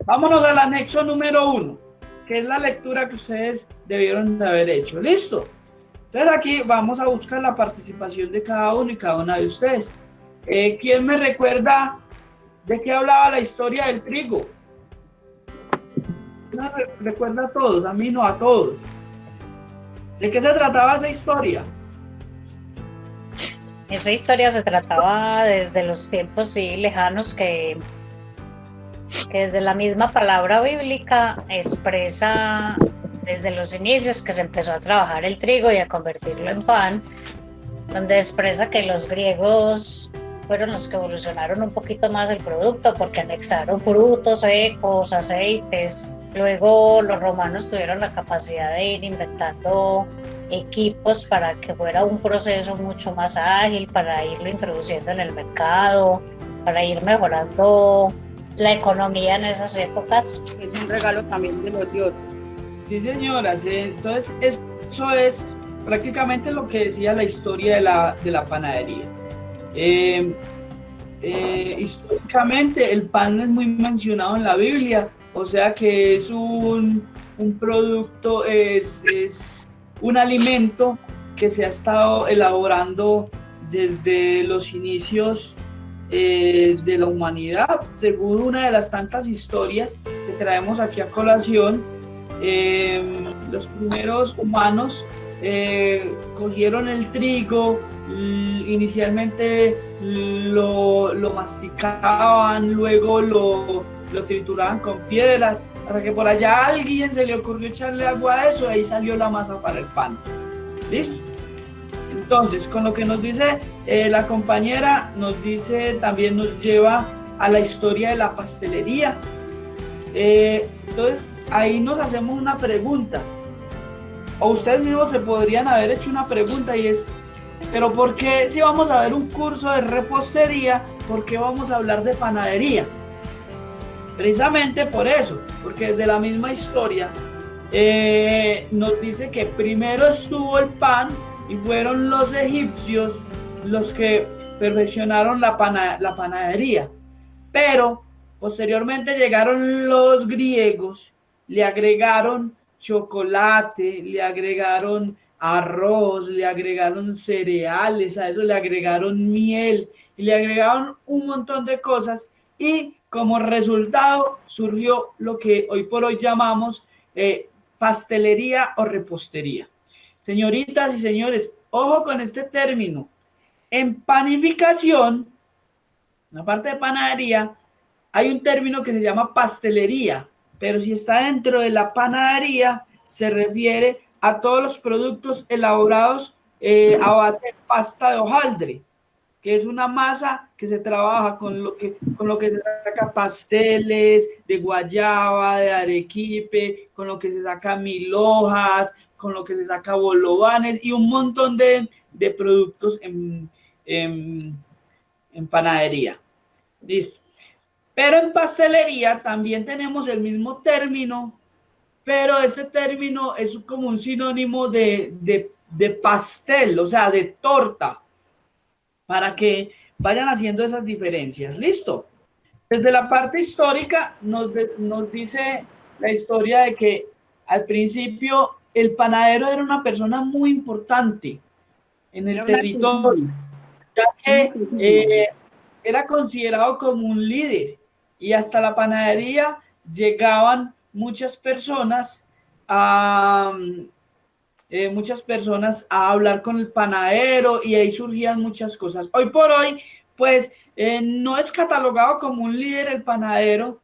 Vámonos al anexo número 1, que es la lectura que ustedes debieron de haber hecho. ¿Listo? Entonces aquí vamos a buscar la participación de cada uno y cada una de ustedes. ¿Quién me recuerda de qué hablaba la historia del trigo? ¿No recuerda a todos? A mí no, a todos. ¿De qué se trataba esa historia? Esa historia se trataba desde los tiempos sí, lejanos que desde la misma palabra bíblica expresa desde los inicios que se empezó a trabajar el trigo y a convertirlo en pan, donde expresa que los griegos fueron los que evolucionaron un poquito más el producto porque anexaron frutos secos, aceites. Luego los romanos tuvieron la capacidad de ir inventando equipos para que fuera un proceso mucho más ágil, para irlo introduciendo en el mercado, para ir mejorando la economía en esas épocas. Es un regalo también de los dioses. Sí, señoras. Entonces, eso es prácticamente lo que decía la historia de la panadería. Históricamente, el pan es muy mencionado en la Biblia, o sea que es un producto, es un alimento que se ha estado elaborando desde los inicios de la humanidad, según una de las tantas historias que traemos aquí a colación. Los primeros humanos cogieron el trigo, inicialmente lo masticaban, luego lo trituraban con piedras, hasta que por allá a alguien se le ocurrió echarle agua a eso y ahí salió la masa para el pan. ¿Listo? Entonces, con lo que nos dice la compañera, nos dice, también nos lleva a la historia de la pastelería. Entonces, ahí nos hacemos una pregunta, o ustedes mismos se podrían haber hecho una pregunta, y es, ¿pero por qué si vamos a ver un curso de repostería, por qué vamos a hablar de panadería? Precisamente por eso, porque desde la misma historia nos dice que primero estuvo el pan y fueron los egipcios los que perfeccionaron la panadería, pero posteriormente llegaron los griegos, le agregaron chocolate, le agregaron arroz, le agregaron cereales, a eso le agregaron miel y le agregaron un montón de cosas, y como resultado surgió lo que hoy por hoy llamamos pastelería o repostería. Señoritas y señores, ojo con este término. En panificación, en la parte de panadería, hay un término que se llama pastelería, pero si está dentro de la panadería, se refiere a todos los productos elaborados a base de pasta de hojaldre, que es una masa que se trabaja con lo que se saca pasteles de guayaba, de arequipe, con lo que se saca mil hojas, con lo que se saca bolovanes y un montón de productos en panadería. Listo. Pero en pastelería también tenemos el mismo término, pero este término es como un sinónimo de pastel, o sea, de torta, para que vayan haciendo esas diferencias. ¿Listo? Desde la parte histórica nos dice la historia de que al principio el panadero era una persona muy importante en el Era una territorio, ya una que era considerado como un líder, y hasta la panadería llegaban muchas personas a hablar con el panadero, y ahí surgían muchas cosas. Hoy por hoy, pues no es catalogado como un líder el panadero,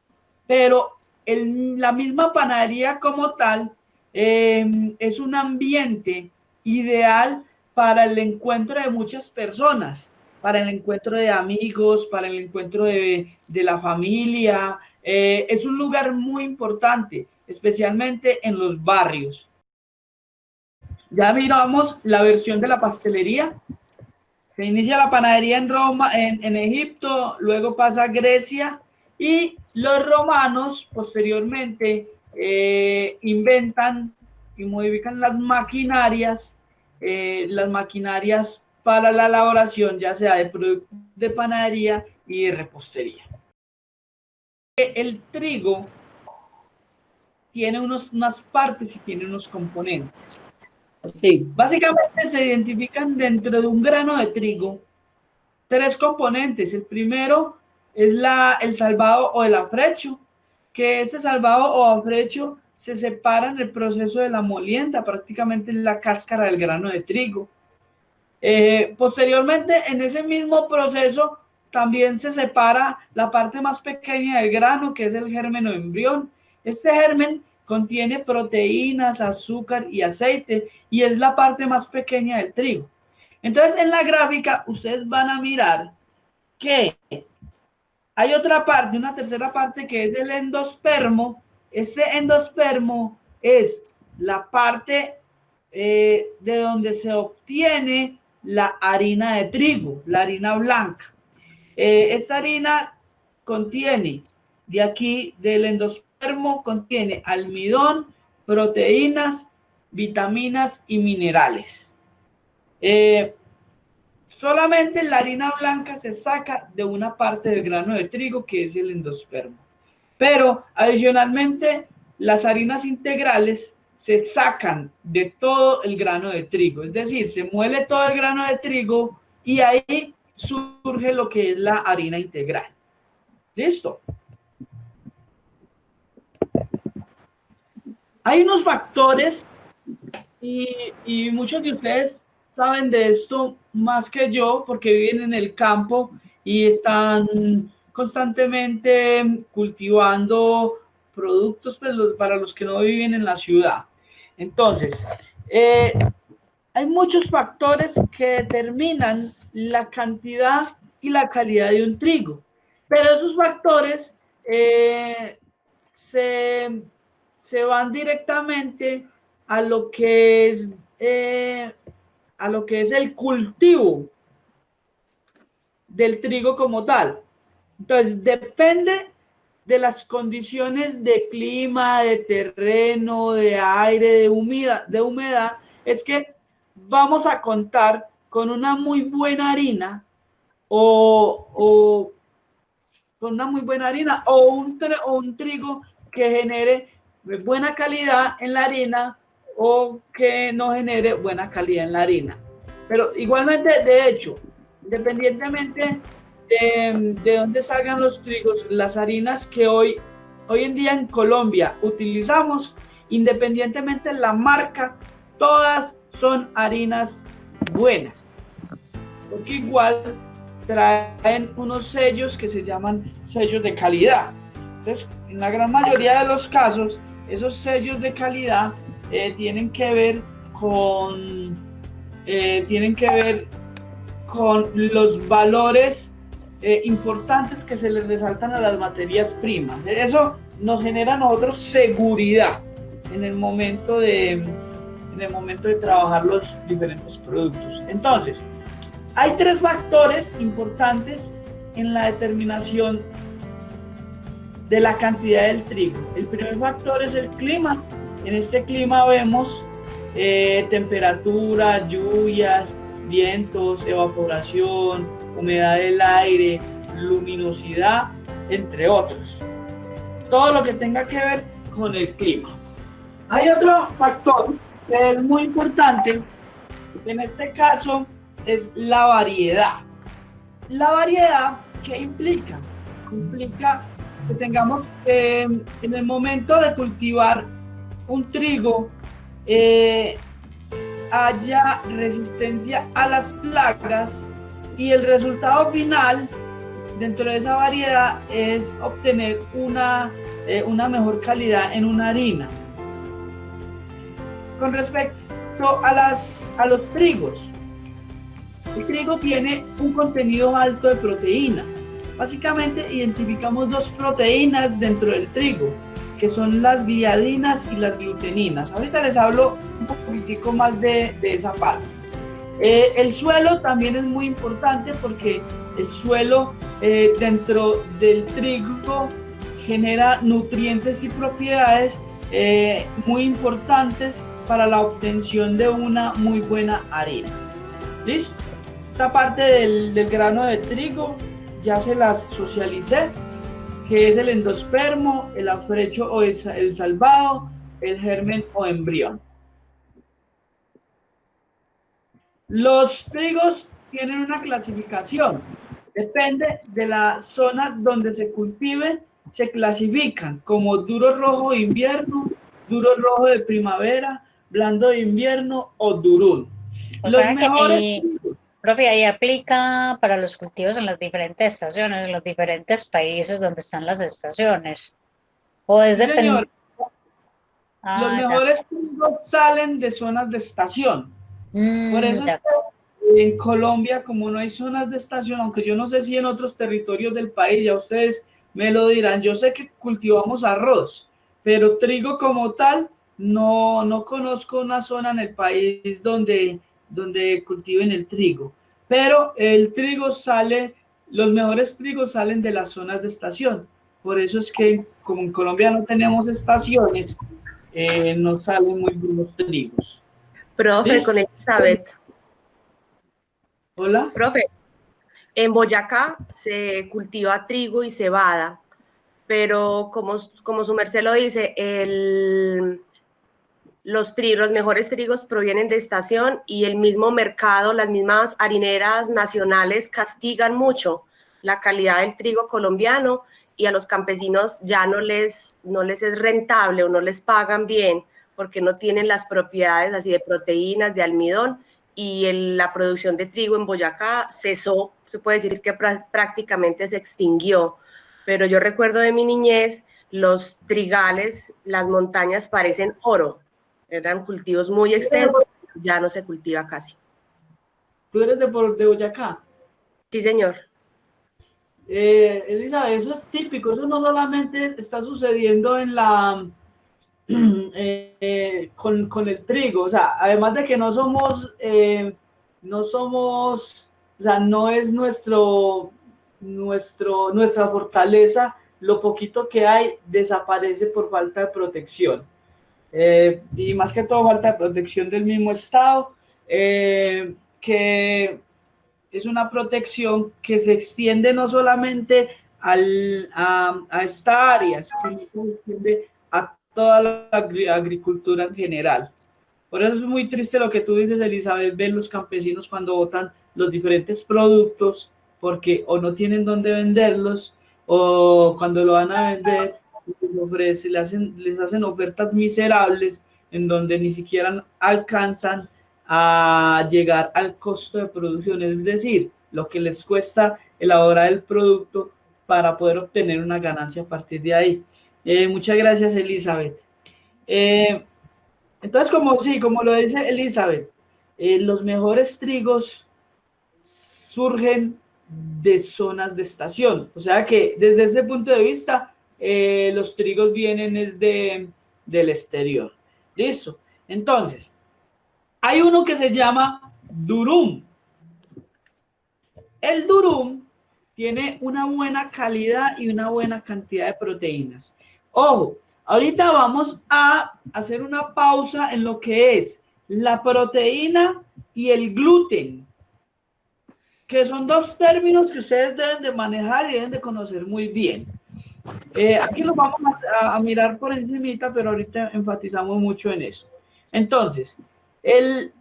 pero la misma panadería como tal es un ambiente ideal para el encuentro de muchas personas, para el encuentro de amigos, para el encuentro de la familia. Es un lugar muy importante, especialmente en los barrios. Ya miramos la versión de la pastelería. Se inicia la panadería en Roma, en Egipto, luego pasa a Grecia, y los romanos posteriormente inventan y modifican las maquinarias para la elaboración ya sea de productos de panadería y de repostería. El trigo tiene unas partes y tiene unos componentes. Sí. Básicamente se identifican dentro de un grano de trigo 3 componentes. El primero es el salvado o el afrecho, que este salvado o afrecho se separa en el proceso de la molienda, prácticamente en la cáscara del grano de trigo. Posteriormente, en ese mismo proceso, también se separa la parte más pequeña del grano, que es el germen o embrión. Este germen contiene proteínas, azúcar y aceite, y es la parte más pequeña del trigo. Entonces, en la gráfica, ustedes van a mirar que hay otra parte, una tercera parte, que es el endospermo. Ese endospermo es la parte de donde se obtiene la harina de trigo, la harina blanca. Esta harina contiene, de aquí del endospermo, contiene almidón, proteínas, vitaminas y minerales. Solamente la harina blanca se saca de una parte del grano de trigo, que es el endospermo. Pero adicionalmente, las harinas integrales se sacan de todo el grano de trigo. Es decir, se muele todo el grano de trigo y ahí surge lo que es la harina integral. ¿Listo? Hay unos factores y muchos de ustedes saben de esto más que yo porque viven en el campo y están constantemente cultivando productos para los que no viven en la ciudad. Entonces, hay muchos factores que determinan la cantidad y la calidad de un trigo, pero esos factores se van directamente a lo que es el cultivo del trigo como tal. Entonces, depende de las condiciones de clima, de terreno, de aire, de humedad, es que vamos a contar con una muy buena harina o con una muy buena harina o un trigo que genere buena calidad en la harina o que no genere buena calidad en la harina. Pero igualmente, de hecho, independientemente de dónde salgan los trigos, las harinas que hoy en día en Colombia utilizamos, independientemente de la marca, todas son harinas buenas, porque igual traen unos sellos que se llaman sellos de calidad. Entonces, en la gran mayoría de los casos, esos sellos de calidad tienen que ver con los valores importantes que se les resaltan a las materias primas. Eso nos genera a nosotros seguridad en el momento de trabajar los diferentes productos. Entonces, hay 3 factores importantes en la determinación de la cantidad del trigo. El primer factor es el clima. En este clima vemos temperatura, lluvias, vientos, evaporación, humedad del aire, luminosidad, entre otros. Todo lo que tenga que ver con el clima. Hay otro factor que es muy importante, en este caso es la variedad. La variedad, ¿qué implica? Implica que tengamos en el momento de cultivar un trigo haya resistencia a las plagas y el resultado final dentro de esa variedad es obtener una mejor calidad en una harina. Con respecto a los trigos, el trigo tiene un contenido alto de proteína. Básicamente identificamos 2 proteínas dentro del trigo, que son las gliadinas y las gluteninas. Ahorita les hablo un poquitico más de esa parte. El suelo también es muy importante porque el suelo dentro del trigo genera nutrientes y propiedades muy importantes para la obtención de una muy buena harina. ¿Listo? Esta parte del grano de trigo ya se las socialicé. que es el endospermo, el afrecho o el salvado, el germen o embrión. Los trigos tienen una clasificación. Depende de la zona donde se cultive, se clasifican como duro rojo de invierno, duro rojo de primavera, blando de invierno o durum. O Los sea que mejores ahí, profe, ahí aplica para los cultivos en las diferentes estaciones, en los diferentes países donde están las estaciones. O es sí, señor. dependiente. Los Ah, ya. mejores trigos salen de zonas de estación. Por eso es Ya. que en Colombia, como no hay zonas de estación, aunque yo no sé si en otros territorios del país, ya ustedes me lo dirán, yo sé que cultivamos arroz, pero trigo como tal, no conozco una zona en el país donde cultiven el trigo. Pero el trigo sale, los mejores trigos salen de las zonas de estación. Por eso es que como en Colombia no tenemos estaciones, no salen muy buenos trigos. Profe, con ¿Listo? Elizabeth. Hola. Profe, en Boyacá se cultiva trigo y cebada, pero como su merced lo dice, los mejores trigos provienen de estación y el mismo mercado, las mismas harineras nacionales castigan mucho la calidad del trigo colombiano y a los campesinos ya no les es rentable o no les pagan bien porque no tienen las propiedades así de proteínas, de almidón, y la producción de trigo en Boyacá cesó, se puede decir que prácticamente se extinguió. Pero yo recuerdo de mi niñez, los trigales, las montañas parecen oro, eran cultivos muy extensos, ya no se cultiva casi. Tú eres de Boyacá. Sí, señor. Elizabeth, eso es típico, eso no solamente está sucediendo en con el trigo, o sea, además de que o sea, no es nuestra fortaleza, lo poquito que hay desaparece por falta de protección. Y más que todo falta de protección del mismo Estado, que es una protección que se extiende no solamente a esta área, sino que se extiende a toda la agricultura en general. Por eso es muy triste lo que tú dices, Elizabeth, ver los campesinos cuando botan los diferentes productos porque o no tienen dónde venderlos o cuando lo van a vender les hacen ofertas miserables en donde ni siquiera alcanzan a llegar al costo de producción, es decir, lo que les cuesta elaborar el producto para poder obtener una ganancia a partir de ahí. Muchas gracias, Elizabeth. Entonces, como lo dice Elizabeth, los mejores trigos surgen de zonas de estación. O sea que desde ese punto de vista, los trigos vienen del exterior. ¿Listo? Entonces, hay uno que se llama durum. El durum tiene una buena calidad y una buena cantidad de proteínas. Ojo, ahorita vamos a hacer una pausa en lo que es la proteína y el gluten, que son dos términos que ustedes deben de manejar y deben de conocer muy bien. Aquí lo vamos a mirar por encimita, pero ahorita enfatizamos mucho en eso. Entonces, el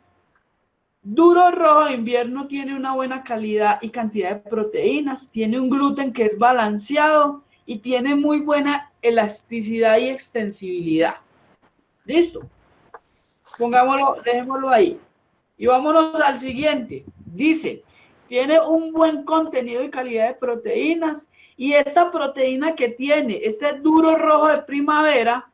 duro rojo de invierno tiene una buena calidad y cantidad de proteínas, tiene un gluten que es balanceado y tiene muy buena elasticidad y extensibilidad. ¿Listo? Pongámoslo, dejémoslo ahí. Y vámonos al siguiente. Dice, tiene un buen contenido y calidad de proteínas y esta proteína que tiene, este duro rojo de primavera,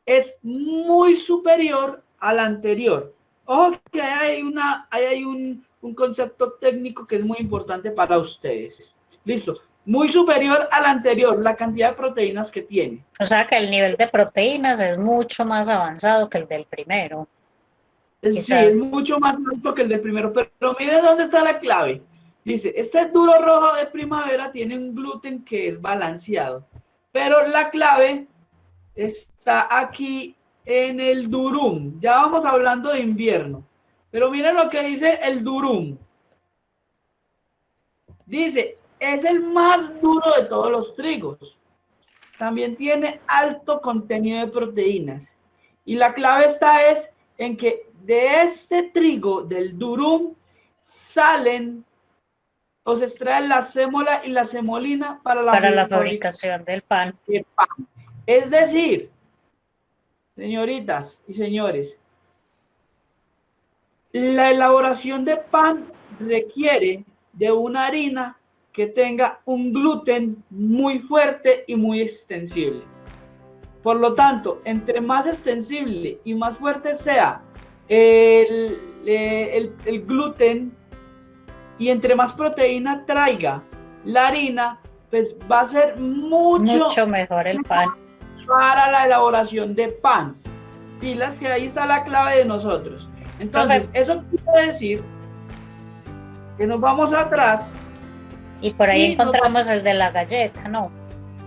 es muy superior al anterior. Ojo que hay un concepto técnico que es muy importante para ustedes. Listo. Muy superior al anterior, la cantidad de proteínas que tiene. O sea que el nivel de proteínas es mucho más avanzado que el del primero. Sí, es Quizás. mucho más alto que el del primero, pero miren dónde está la clave. Dice, este duro rojo de primavera tiene un gluten que es balanceado, pero la clave está aquí en el durum. Ya vamos hablando de invierno, pero miren lo que dice el durum. Dice, es el más duro de todos los trigos. también tiene alto contenido de proteínas. Y la clave está es en que de este trigo, del durum, salen o se extraen la sémola y la semolina para la fabricación del pan. De pan. Es decir, señoritas y señores, la elaboración de pan requiere de una harina que tenga un gluten muy fuerte y muy extensible. Por lo tanto, entre más extensible y más fuerte sea el gluten y entre más proteína traiga la harina, pues va a ser mucho mejor el pan para la elaboración de pan. Pilas, que ahí está la clave de nosotros. Entonces, eso quiere decir que nos vamos atrás. Y por ahí encontramos el de la galleta, ¿no?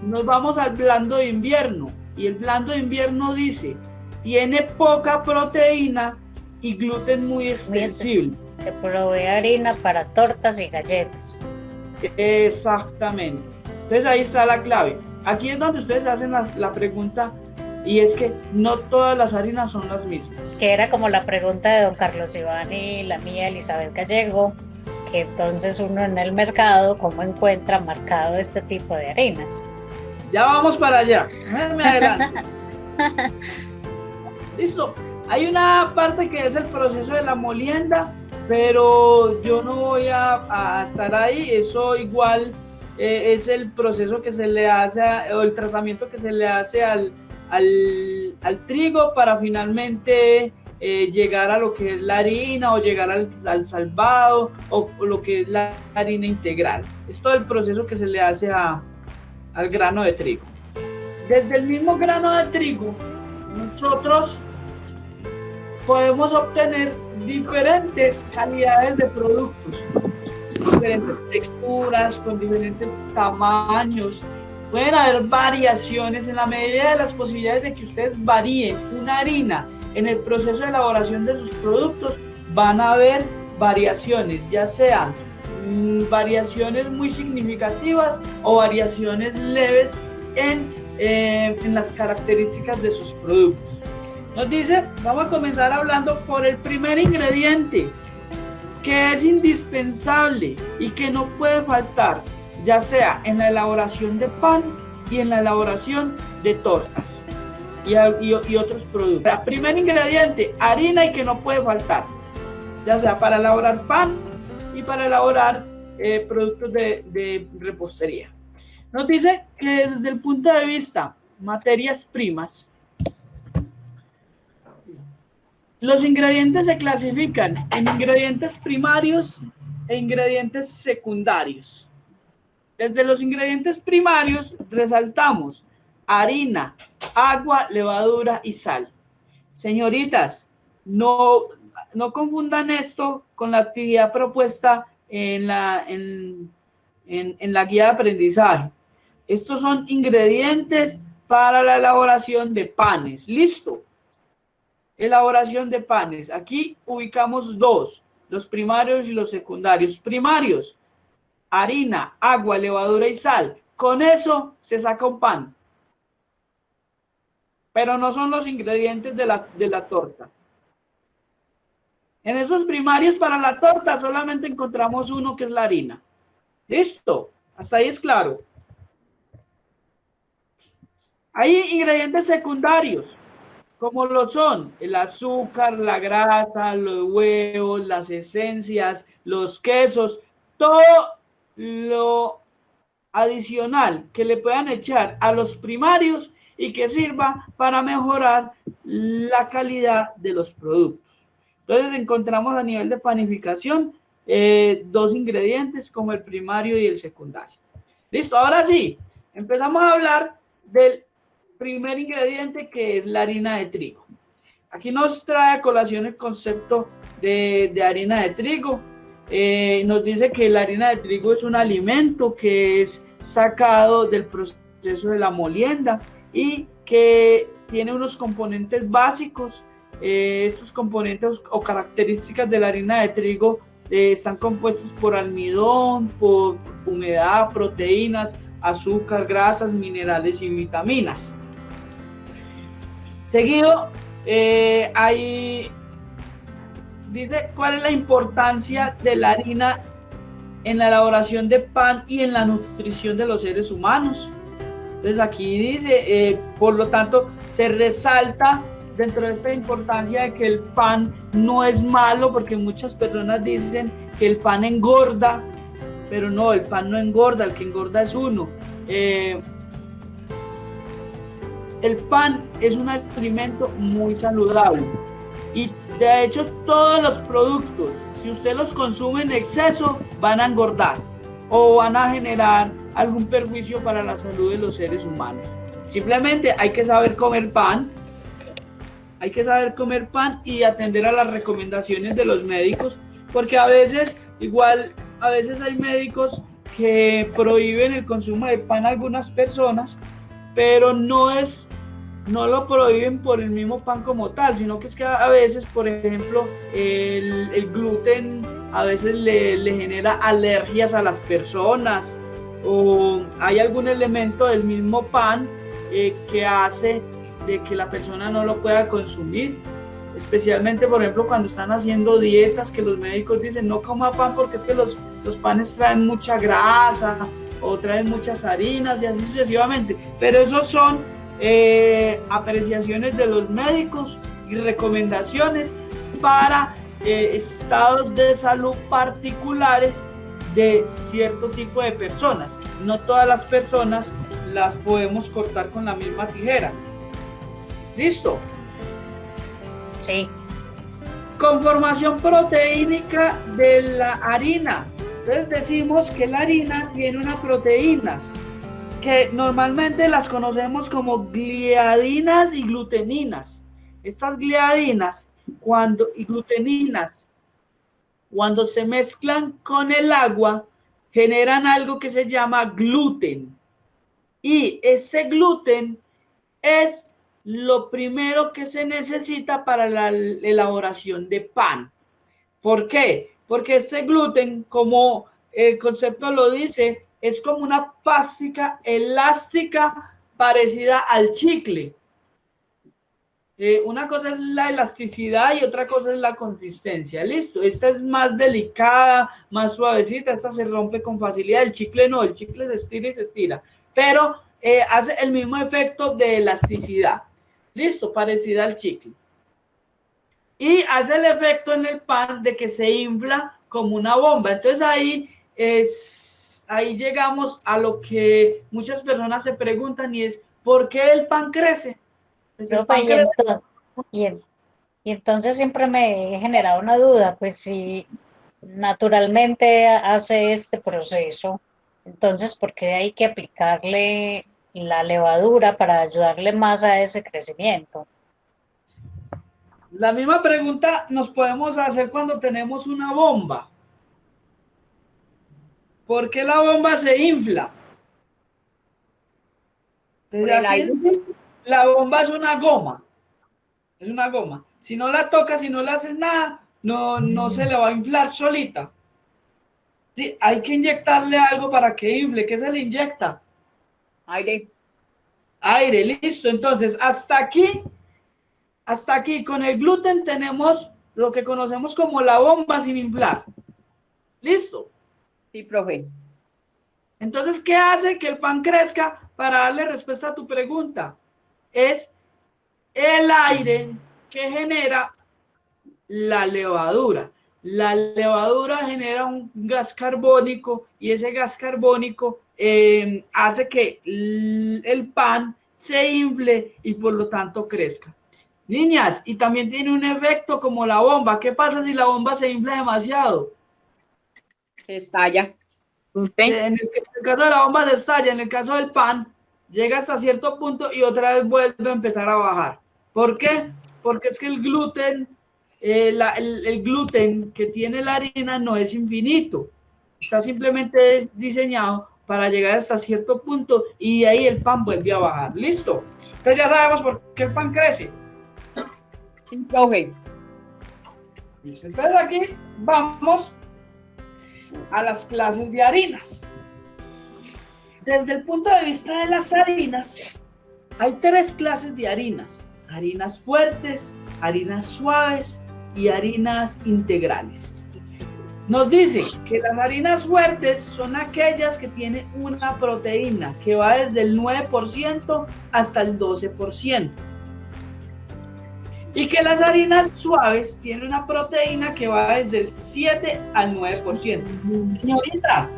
Nos vamos al blando de invierno. Y el blando de invierno dice, tiene poca proteína y gluten muy extensible. Que provee harina para tortas y galletas. Exactamente. Entonces ahí está la clave. Aquí es donde ustedes hacen la pregunta, y es que no todas las harinas son las mismas. Que era como la pregunta de don Carlos Iván y la mía, Elizabeth Gallego, que entonces uno en el mercado, ¿cómo encuentra marcado este tipo de harinas? Ya vamos para allá. Me adelanto. Listo. Hay una parte que es el proceso de la molienda, pero yo no voy a estar ahí. Eso igual es el proceso que se le hace, o el tratamiento que se le hace al trigo para finalmente llegar a lo que es la harina, o llegar al salvado, o lo que es la harina integral. Es todo el proceso que se le hace al grano de trigo. Desde el mismo grano de trigo, nosotros podemos obtener diferentes calidades de productos, diferentes texturas, con diferentes tamaños. Pueden haber variaciones en la medida de las posibilidades de que ustedes varíen una harina en el proceso de elaboración de sus productos. Van a haber variaciones, ya sean variaciones muy significativas o variaciones leves en las características de sus productos. Nos dice, vamos a comenzar hablando por el primer ingrediente que es indispensable y que no puede faltar, ya sea en la elaboración de pan y en la elaboración de tortas y otros productos. El primer ingrediente, harina, y que no puede faltar, ya sea para elaborar pan y para elaborar productos de repostería. Nos dice que desde el punto de vista materias primas, los ingredientes se clasifican en ingredientes primarios e ingredientes secundarios. Desde los ingredientes primarios resaltamos harina, agua, levadura y sal. Señoritas, no confundan esto con la actividad propuesta en la guía de aprendizaje. Estos son ingredientes para la elaboración de panes. ¿Listo? Elaboración de panes. Aquí ubicamos dos, los primarios y los secundarios. Primarios, harina, agua, levadura y sal. Con eso se saca un pan. Pero no son los ingredientes de la torta. En esos primarios para la torta solamente encontramos uno, que es la harina. ¿Listo? Hasta ahí es claro. Hay ingredientes secundarios, como lo son el azúcar, la grasa, los huevos, las esencias, los quesos, todo lo adicional que le puedan echar a los primarios y que sirva para mejorar la calidad de los productos. Entonces encontramos a nivel de panificación dos ingredientes, como el primario y el secundario. Listo, ahora sí, empezamos a hablar del primer ingrediente, que es la harina de trigo. Aquí nos trae a colación el concepto de harina de trigo. Nos dice que la harina de trigo es un alimento que es sacado del proceso de la molienda y que tiene unos componentes básicos. Estos componentes o características de la harina de trigo están compuestos por almidón, por humedad, proteínas, azúcar, grasas, minerales y vitaminas. Seguido, ahí dice cuál es la importancia de la harina en la elaboración de pan y en la nutrición de los seres humanos. Entonces aquí dice, por lo tanto, se resalta dentro de esta importancia de que el pan no es malo, porque muchas personas dicen que el pan engorda, pero no, el pan no engorda, el que engorda es uno. El pan es un alimento muy saludable y de hecho todos los productos, si usted los consume en exceso, van a engordar o van a generar algún perjuicio para la salud de los seres humanos. Simplemente hay que saber comer pan, y atender a las recomendaciones de los médicos, porque a veces hay médicos que prohíben el consumo de pan a algunas personas, pero no lo prohíben por el mismo pan como tal, sino que es que a veces, por ejemplo, el gluten a veces le genera alergias a las personas, o hay algún elemento del mismo pan que hace de que la persona no lo pueda consumir, especialmente, por ejemplo, cuando están haciendo dietas, que los médicos dicen no coma pan porque es que los panes traen mucha grasa o traen muchas harinas y así sucesivamente, pero esos son apreciaciones de los médicos y recomendaciones para estados de salud particulares de cierto tipo de personas. No todas las personas las podemos cortar con la misma tijera. ¿Listo? Sí. Conformación proteínica de la harina. Entonces decimos que la harina tiene unas proteínas que normalmente las conocemos como gliadinas y gluteninas. Estas gliadinas y gluteninas, cuando se mezclan con el agua, generan algo que se llama gluten. Y este gluten es lo primero que se necesita para la elaboración de pan. ¿Por qué? Porque este gluten, como el concepto lo dice, es como una pasta elástica parecida al chicle. Una cosa es la elasticidad y otra cosa es la consistencia. Listo, esta es más delicada, más suavecita, esta se rompe con facilidad. El chicle no, el chicle se estira y se estira, pero hace el mismo efecto de elasticidad. Listo, parecida al chicle. Y hace el efecto en el pan de que se infla como una bomba. Entonces ahí llegamos a lo que muchas personas se preguntan, y es ¿por qué el pan crece? Pues el pan crece. Y entonces siempre me he generado una duda, pues si naturalmente hace este proceso, entonces ¿por qué hay que aplicarle la levadura para ayudarle más a ese crecimiento? La misma pregunta nos podemos hacer cuando tenemos una bomba. ¿Por qué la bomba se infla? La bomba es una goma. Es una goma. Si no la tocas, si no le haces nada, no se le va a inflar solita. Sí, hay que inyectarle algo para que infle. ¿Qué se le inyecta? Aire. Aire, listo. Entonces, hasta aquí con el gluten tenemos lo que conocemos como la bomba sin inflar. ¿Listo? Sí, profe. Entonces, ¿qué hace que el pan crezca? Para darle respuesta a tu pregunta, es el aire que genera la levadura. La levadura genera un gas carbónico y ese gas carbónico hace que el pan se infle y por lo tanto crezca. Niñas, y también tiene un efecto como la bomba. ¿Qué pasa si la bomba se infla demasiado? Se estalla. En el caso de la bomba se estalla, en el caso del pan llega hasta cierto punto y otra vez vuelve a empezar a bajar. ¿Por qué? Porque es que el gluten, el gluten que tiene la harina no es infinito, está simplemente diseñado para llegar hasta cierto punto y ahí el pan vuelve a bajar. ¿Listo? Entonces ya sabemos por qué el pan crece. Sí, profe. Listo. Entonces aquí vamos a las clases de harinas. desde el punto de vista de las harinas, hay tres clases de harinas: harinas fuertes, harinas suaves y harinas integrales. Nos dice que las harinas fuertes son aquellas que tienen una proteína que va desde el 9% hasta el 12%. Y que las harinas suaves tienen una proteína que va desde el 7 al 9%. Señorita,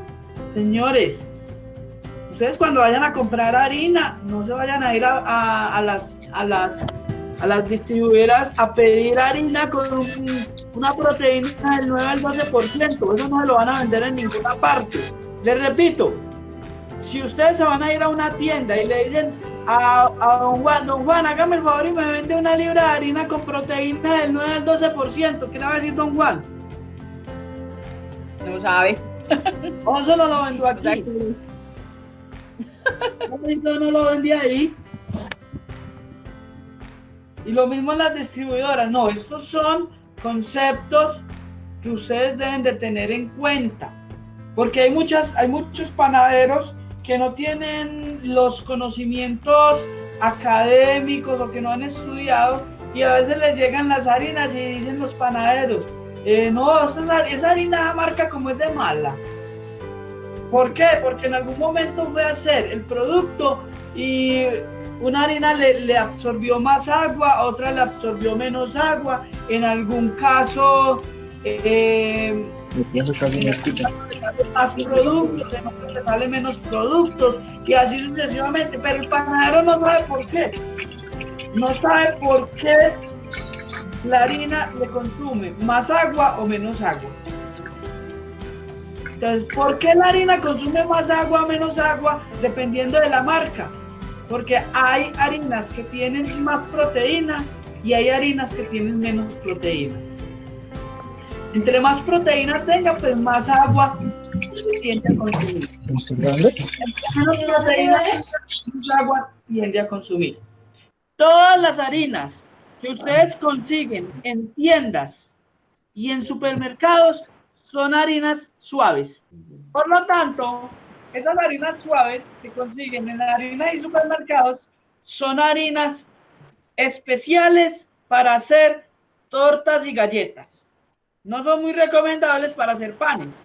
señores, ustedes cuando vayan a comprar harina, no se vayan a ir a las distribuidoras a pedir harina con una proteína del 9 al 12%. Eso no se lo van a vender en ninguna parte. Les repito, si ustedes se van a ir a una tienda y le dicen a don Juan, hágame el favor y me vende una libra de harina con proteína del 9 al 12%, ¿qué le va a decir don Juan? No sabe. O eso no lo vendo aquí. No lo vendí ahí. Y lo mismo en las distribuidoras. No, estos son conceptos que ustedes deben de tener en cuenta, porque hay muchos panaderos que no tienen los conocimientos académicos o que no han estudiado, y a veces les llegan las harinas y dicen los panaderos, no, esa harina marca como es de mala. ¿Por qué? Porque en algún momento fue a hacer el producto y una harina le absorbió más agua, otra le absorbió menos agua, en algún caso más productos, en otros le sale menos productos, y así sucesivamente. Pero el panadero no sabe por qué. No sabe por qué la harina le consume más agua o menos agua. Entonces, ¿por qué la harina consume más agua o menos agua? Dependiendo de la marca. Porque hay harinas que tienen más proteína y hay harinas que tienen menos proteína. Entre más proteína tenga, pues más agua tiende a consumir. Entre menos proteína, más agua tiende a consumir. Todas las harinas que ustedes consiguen en tiendas y en supermercados son harinas suaves. Por lo tanto, esas harinas suaves que consiguen en harinas y supermercados son harinas especiales para hacer tortas y galletas. No son muy recomendables para hacer panes.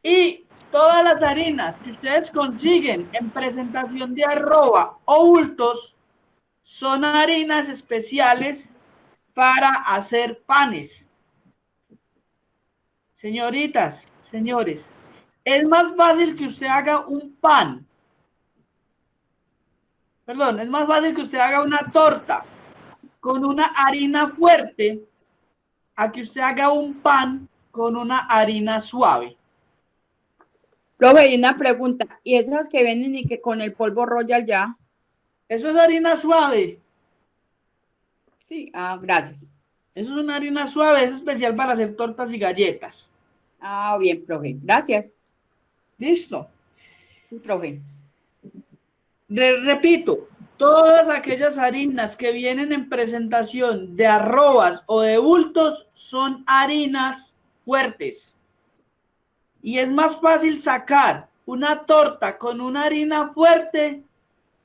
Y todas las harinas que ustedes consiguen en presentación de arroba o bultos son harinas especiales para hacer panes. Señoritas, señores, es más fácil que usted haga un pan. Perdón, es más fácil que usted haga una torta con una harina fuerte a que usted haga un pan con una harina suave. Profe, y una pregunta. ¿Y esas que venden y que con el polvo Royal ya? Eso es harina suave. Sí, gracias. Eso es una harina suave, es especial para hacer tortas y galletas. Bien, profe. Gracias. ¿Listo? Sí, profe. Repito, todas aquellas harinas que vienen en presentación de arrobas o de bultos son harinas fuertes. Y es más fácil sacar una torta con una harina fuerte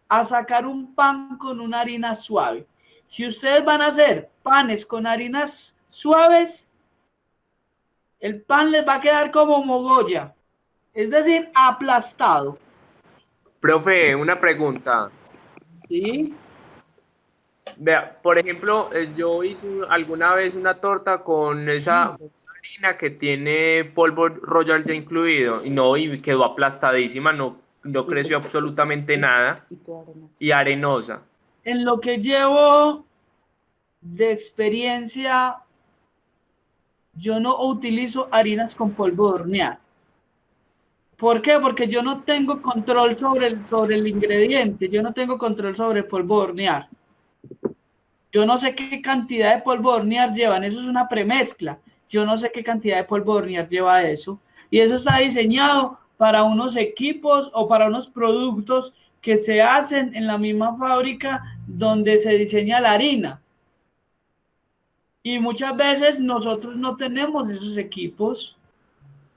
a sacar un pan con una harina suave. Si ustedes van a hacer panes con harinas suaves, el pan les va a quedar como mogolla, es decir, aplastado. Profe, una pregunta. ¿Sí? Vea, por ejemplo, yo hice alguna vez una torta con esa harina que tiene polvo Royal ya incluido y quedó aplastadísima, no creció absolutamente nada y arenosa. En lo que llevo de experiencia, yo no utilizo harinas con polvo de hornear. ¿Por qué? Porque yo no tengo control sobre el ingrediente, yo no tengo control sobre el polvo de hornear. Yo no sé qué cantidad de polvo de hornear llevan, eso es una premezcla. Yo no sé qué cantidad de polvo de hornear lleva eso. Y eso está diseñado para unos equipos o para unos productos que se hacen en la misma fábrica donde se diseña la harina. Y muchas veces nosotros no tenemos esos equipos.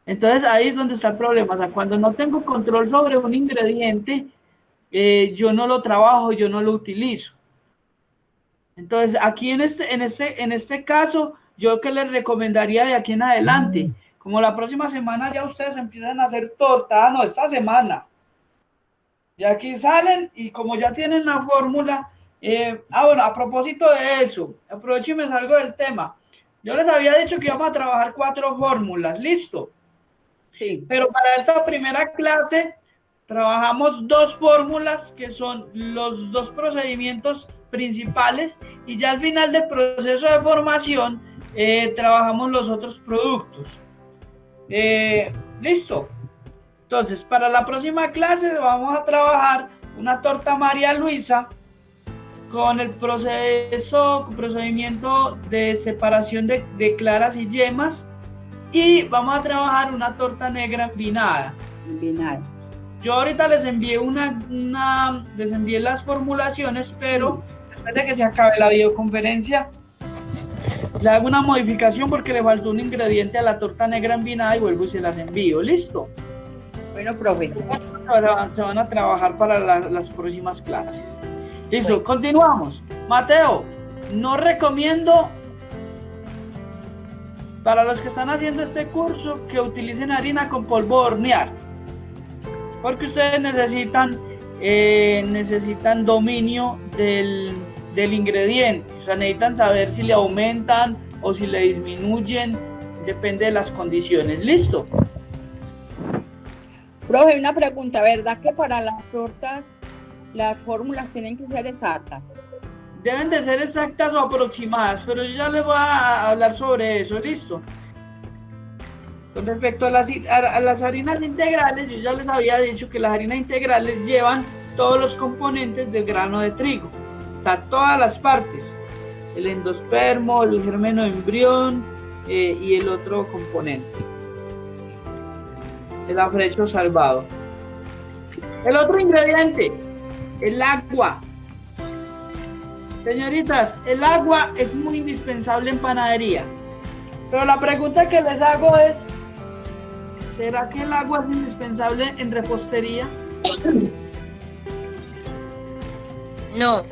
Entonces ahí es donde está el problema. O sea, cuando no tengo control sobre un ingrediente, yo no lo trabajo, yo no lo utilizo. Entonces, aquí en este caso, yo que les recomendaría de aquí en adelante, como la próxima semana ya ustedes empiezan a hacer torta, no, esta semana. Y aquí salen y como ya tienen la fórmula, bueno, a propósito de eso, aprovecho y me salgo del tema. Yo les había dicho que íbamos a trabajar 4 fórmulas, ¿listo? Sí. Pero para esta primera clase trabajamos 2 fórmulas que son los 2 procedimientos principales y ya al final del proceso de formación trabajamos los otros productos. ¿Listo? Entonces, para la próxima clase vamos a trabajar una torta María Luisa con el procedimiento de separación de claras y yemas y vamos a trabajar una torta negra envinada. Yo ahorita les envié les envié las formulaciones, pero después de que se acabe la videoconferencia le hago una modificación porque le faltó un ingrediente a la torta negra envinada y vuelvo y se las envío. ¿Listo? Bueno, profe. Se van a trabajar para las próximas clases. Listo, continuamos. Mateo, no recomiendo para los que están haciendo este curso que utilicen harina con polvo de hornear, porque ustedes necesitan dominio del ingrediente, o sea, necesitan saber si le aumentan o si le disminuyen, depende de las condiciones. ¿Listo? Profe, una pregunta, ¿verdad que para las tortas las fórmulas tienen que ser exactas? Deben de ser exactas o aproximadas, pero yo ya les voy a hablar sobre eso. ¿Listo? Con respecto a las harinas integrales, yo ya les había dicho que las harinas integrales llevan todos los componentes del grano de trigo, o sea, todas las partes, el endospermo, el germeno de embrión y el otro componente, el afrecho salvado. El otro ingrediente, el agua. Señoritas, el agua es muy indispensable en panadería, pero la pregunta que les hago es, ¿será que el agua es indispensable en repostería? No,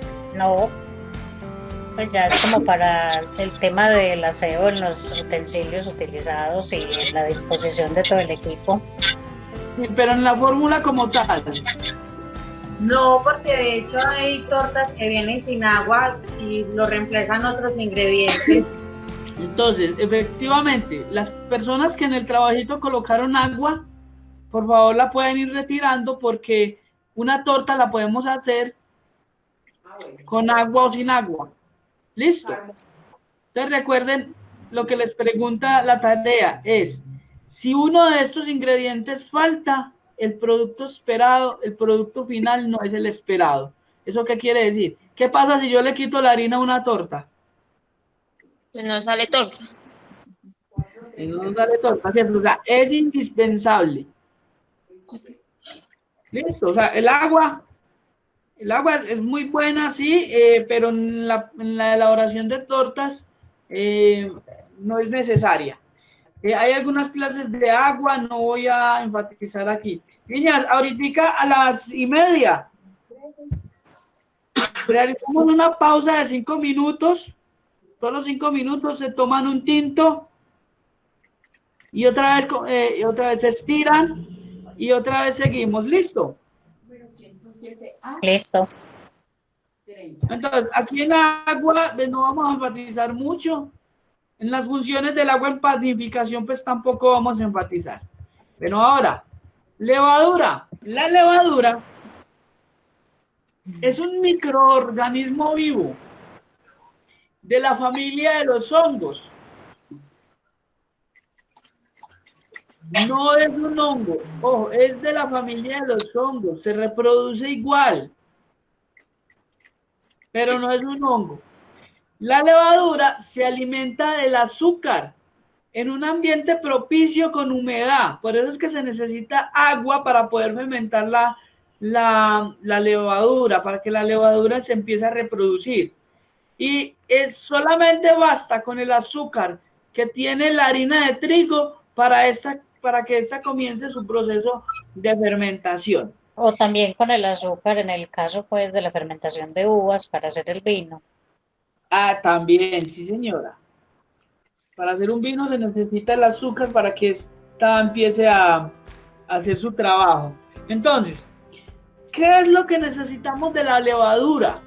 pues ya es como para el tema del aseo en los utensilios utilizados y en la disposición de todo el equipo. Sí, pero en la fórmula como tal. No, porque de hecho hay tortas que vienen sin agua y lo reemplazan otros ingredientes. Entonces, efectivamente, las personas que en el trabajito colocaron agua, por favor la pueden ir retirando porque una torta la podemos hacer con agua o sin agua. ¿Listo? Entonces recuerden lo que les pregunta la tarea es, si uno de estos ingredientes falta, el producto esperado, el producto final no es el esperado. ¿Eso qué quiere decir? ¿Qué pasa si yo le quito la harina a una torta? Pues no sale torta. No sale torta, ¿cierto? O sea, es indispensable. ¿Listo? O sea, el agua es muy buena, sí, pero en la elaboración de tortas no es necesaria. Hay algunas clases de agua, no voy a enfatizar aquí. Niñas, ahorita a las 1:30 realizamos una pausa de 5 minutos. Todos los 5 minutos se toman un tinto y otra vez se estiran y otra vez seguimos. ¿Listo? Listo. Entonces, aquí en agua no vamos a enfatizar mucho. En las funciones del agua en panificación, pues tampoco vamos a enfatizar. Pero ahora, levadura. La levadura es un microorganismo vivo de la familia de los hongos. No es un hongo, ojo, es de la familia de los hongos, se reproduce igual, pero no es un hongo. La levadura se alimenta del azúcar en un ambiente propicio con humedad, por eso es que se necesita agua para poder fermentar la levadura, para que la levadura se empiece a reproducir. Y solamente basta con el azúcar que tiene la harina de trigo para para que ésta comience su proceso de fermentación. O también con el azúcar en el caso pues de la fermentación de uvas para hacer el vino. Ah, también, sí señora. Para hacer un vino se necesita el azúcar para que ésta empiece a hacer su trabajo. Entonces, ¿qué es lo que necesitamos de la levadura?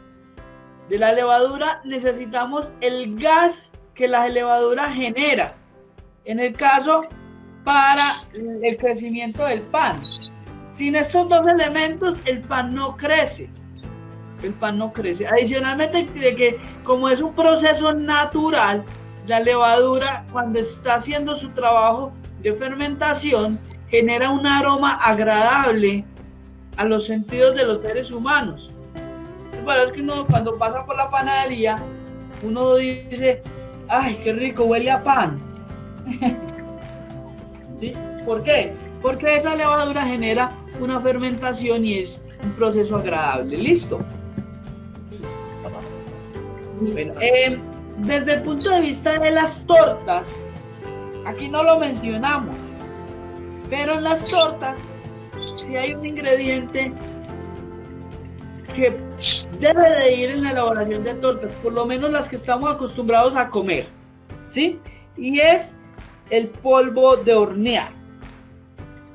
De la levadura necesitamos el gas que la levadura genera. En el caso, para el crecimiento del pan. Sin estos dos elementos, el pan no crece. El pan no crece. Adicionalmente, de que como es un proceso natural, la levadura, cuando está haciendo su trabajo de fermentación, genera un aroma agradable a los sentidos de los seres humanos. Es que uno cuando pasa por la panadería, uno dice, ¡ay, qué rico, huele a pan! ¿Sí? ¿Por qué? Porque esa levadura genera una fermentación y es un proceso agradable. ¿Listo? Bueno, desde el punto de vista de las tortas, aquí no lo mencionamos, pero en las tortas sí hay un ingrediente que debe de ir en la elaboración de tortas, por lo menos las que estamos acostumbrados a comer, ¿sí? Y es el polvo de hornear.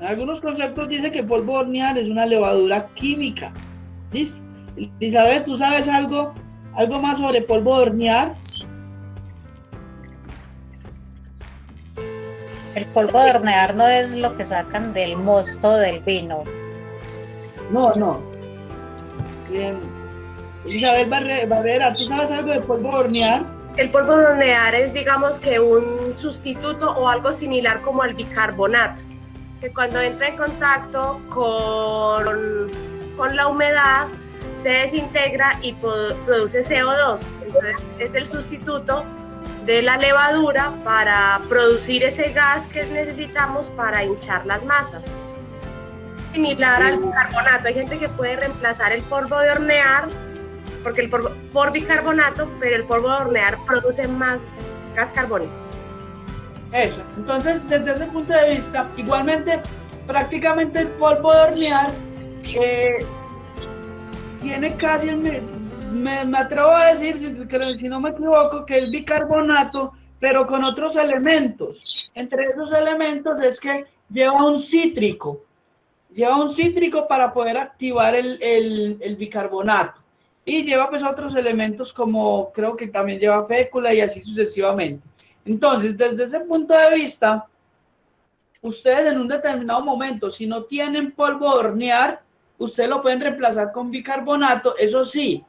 En algunos conceptos dice que el polvo de hornear es una levadura química. ¿Listo? Elizabeth, ¿tú sabes algo más sobre polvo de hornear? El polvo de hornear no es lo que sacan del mosto del vino. No. Elizabeth Barrera, ¿tú sabes algo de polvo de hornear? El polvo de hornear es, digamos, que un sustituto o algo similar como al bicarbonato, que cuando entra en contacto con la humedad se desintegra y produce CO2. Entonces es el sustituto de la levadura para producir ese gas que necesitamos para hinchar las masas. Similar al bicarbonato, hay gente que puede reemplazar el polvo de hornear porque por bicarbonato, pero el polvo de hornear produce más gas carbónico. Eso, entonces desde ese punto de vista, igualmente prácticamente el polvo de hornear tiene casi, me atrevo a decir, si no me equivoco, que es bicarbonato, pero con otros elementos. Entre esos elementos es que lleva un cítrico para poder activar el bicarbonato. Y lleva pues otros elementos como creo que también lleva fécula y así sucesivamente. Entonces, desde ese punto de vista, ustedes en un determinado momento, si no tienen polvo de hornear, ustedes lo pueden reemplazar con bicarbonato. Eso sí,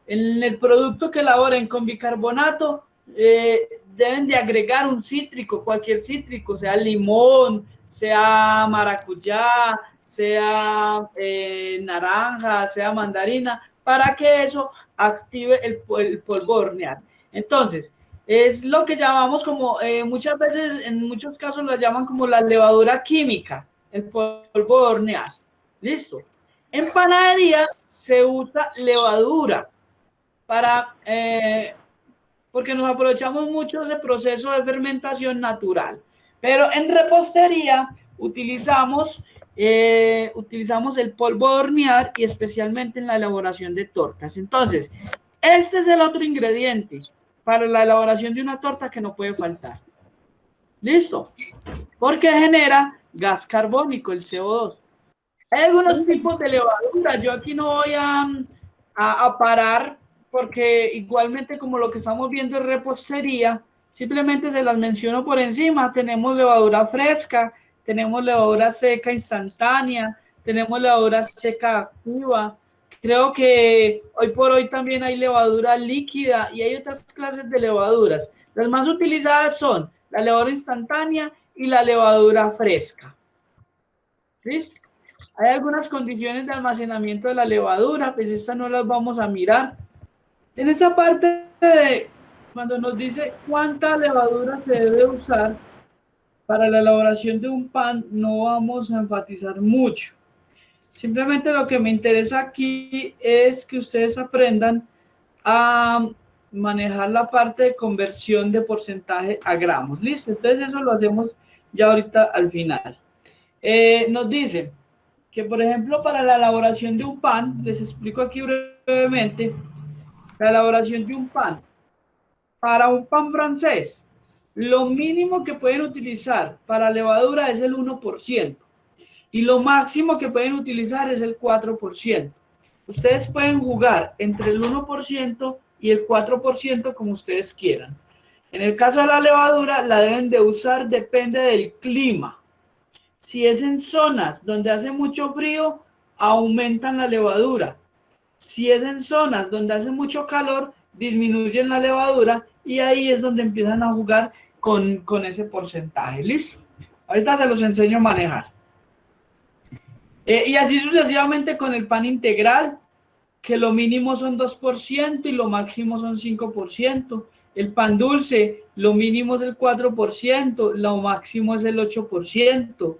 en el producto que elaboren con bicarbonato, deben de agregar un cítrico, cualquier cítrico, sea limón, sea maracuyá, sea naranja, sea mandarina, para que eso active el polvo de hornear. Entonces, es lo que llamamos como, muchas veces, en muchos casos lo llaman como la levadura química, el polvo de hornear. ¿Listo? En panadería se usa levadura porque nos aprovechamos mucho de ese proceso de fermentación natural. Pero en repostería utilizamos el polvo de hornear y especialmente en la elaboración de tortas. Entonces, este es el otro ingrediente para la elaboración de una torta que no puede faltar. ¿Listo? Porque genera gas carbónico, el CO2. Hay algunos tipos de levadura. Yo aquí no voy a parar porque igualmente como lo que estamos viendo en repostería, simplemente se las menciono por encima. Tenemos levadura fresca, tenemos levadura seca instantánea, tenemos levadura seca activa. Creo que hoy por hoy también hay levadura líquida y hay otras clases de levaduras. Las más utilizadas son la levadura instantánea y la levadura fresca. ¿Listo? Hay algunas condiciones de almacenamiento de la levadura, pues estas no las vamos a mirar. En esa parte de cuando nos dice cuánta levadura se debe usar para la elaboración de un pan, no vamos a enfatizar mucho. Simplemente lo que me interesa aquí es que ustedes aprendan a manejar la parte de conversión de porcentaje a gramos. ¿Listo? Entonces eso lo hacemos ya ahorita al final. Nos dice que, por ejemplo, para la elaboración de un pan, les explico aquí brevemente, la elaboración de un pan. Para un pan francés, lo mínimo que pueden utilizar para levadura es el 1% y lo máximo que pueden utilizar es el 4%. Ustedes pueden jugar entre el 1% y el 4% como ustedes quieran. En el caso de la levadura, la deben de usar, depende del clima. Si es en zonas donde hace mucho frío, aumentan la levadura. Si es en zonas donde hace mucho calor, disminuyen la levadura y ahí es donde empiezan a jugar con ese porcentaje. ¿Listo? Ahorita se los enseño a manejar. Y así sucesivamente con el pan integral, que lo mínimo son 2% y lo máximo son 5%. El pan dulce, lo mínimo es el 4%, lo máximo es el 8%.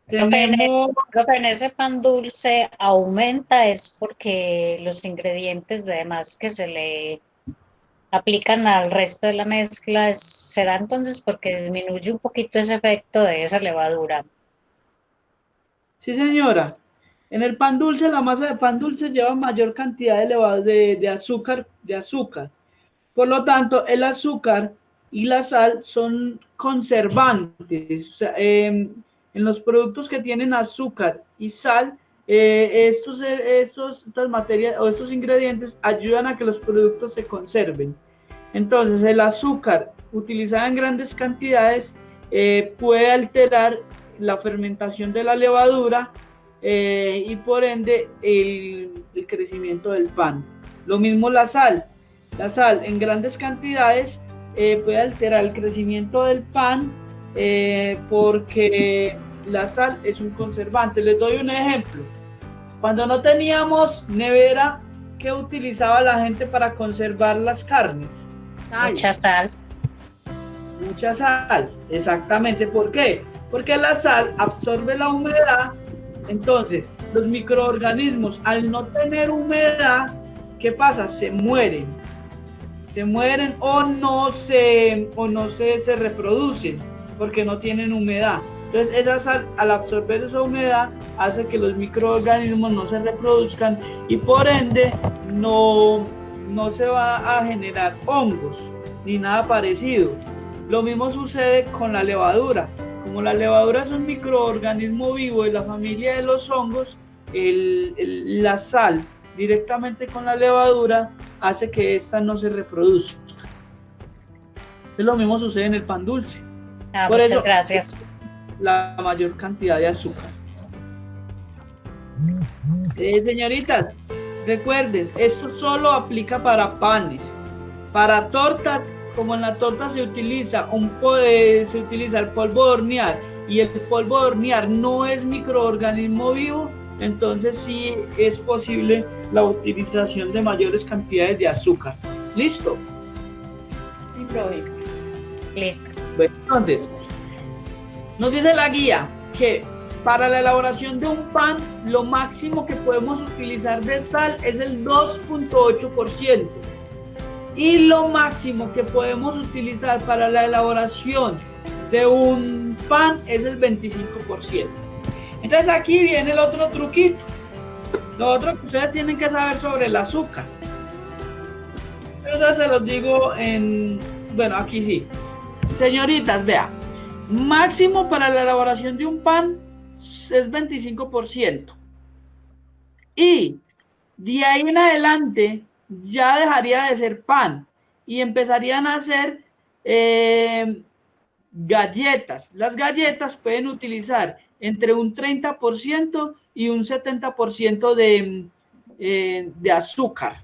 Tenemos... Profe, en ese pan dulce aumenta es porque los ingredientes de demás que se le aplican al resto de la mezcla, será entonces porque disminuye un poquito ese efecto de esa levadura. Sí, señora. En el pan dulce, la masa de pan dulce lleva mayor cantidad de azúcar. Por lo tanto, el azúcar y la sal son conservantes. O sea, en los productos que tienen azúcar y sal, estas materias o estos ingredientes ayudan a que los productos se conserven. Entonces, el azúcar utilizado en grandes cantidades puede alterar la fermentación de la levadura y por ende el crecimiento del pan. Lo mismo la sal. La sal en grandes cantidades puede alterar el crecimiento del pan porque la sal es un conservante. Les doy un ejemplo. Cuando no teníamos nevera, ¿qué utilizaba la gente para conservar las carnes? Mucha sal. Mucha sal, exactamente. ¿Por qué? Porque la sal absorbe la humedad. Entonces, los microorganismos, al no tener humedad, ¿qué pasa? Se mueren o no se reproducen porque no tienen humedad. Entonces, esa sal, al absorber esa humedad, hace que los microorganismos no se reproduzcan y por ende no se va a generar hongos ni nada parecido. Lo mismo sucede con la levadura. Como la levadura es un microorganismo vivo de la familia de los hongos, la sal directamente con la levadura hace que ésta no se reproduzca. Lo mismo sucede en el pan dulce. Por Muchas eso, gracias. La mayor cantidad de azúcar. Señoritas, recuerden, esto solo aplica para panes. Para tortas, como en la torta se utiliza el polvo de hornear y el polvo de hornear no es microorganismo vivo, entonces sí es posible la utilización de mayores cantidades de azúcar. ¿Listo? Sí, profe. Listo. Bueno, entonces, nos dice la guía que para la elaboración de un pan, lo máximo que podemos utilizar de sal es el 2.8%. Y lo máximo que podemos utilizar para la elaboración de un pan es el 25%. Entonces aquí viene el otro truquito. Lo otro que ustedes tienen que saber sobre el azúcar. Pero se los digo bueno, aquí sí. Señoritas, vean. Máximo para la elaboración de un pan es 25%. Y de ahí en adelante ya dejaría de ser pan y empezarían a hacer galletas. Las galletas pueden utilizar entre un 30% y un 70% de azúcar.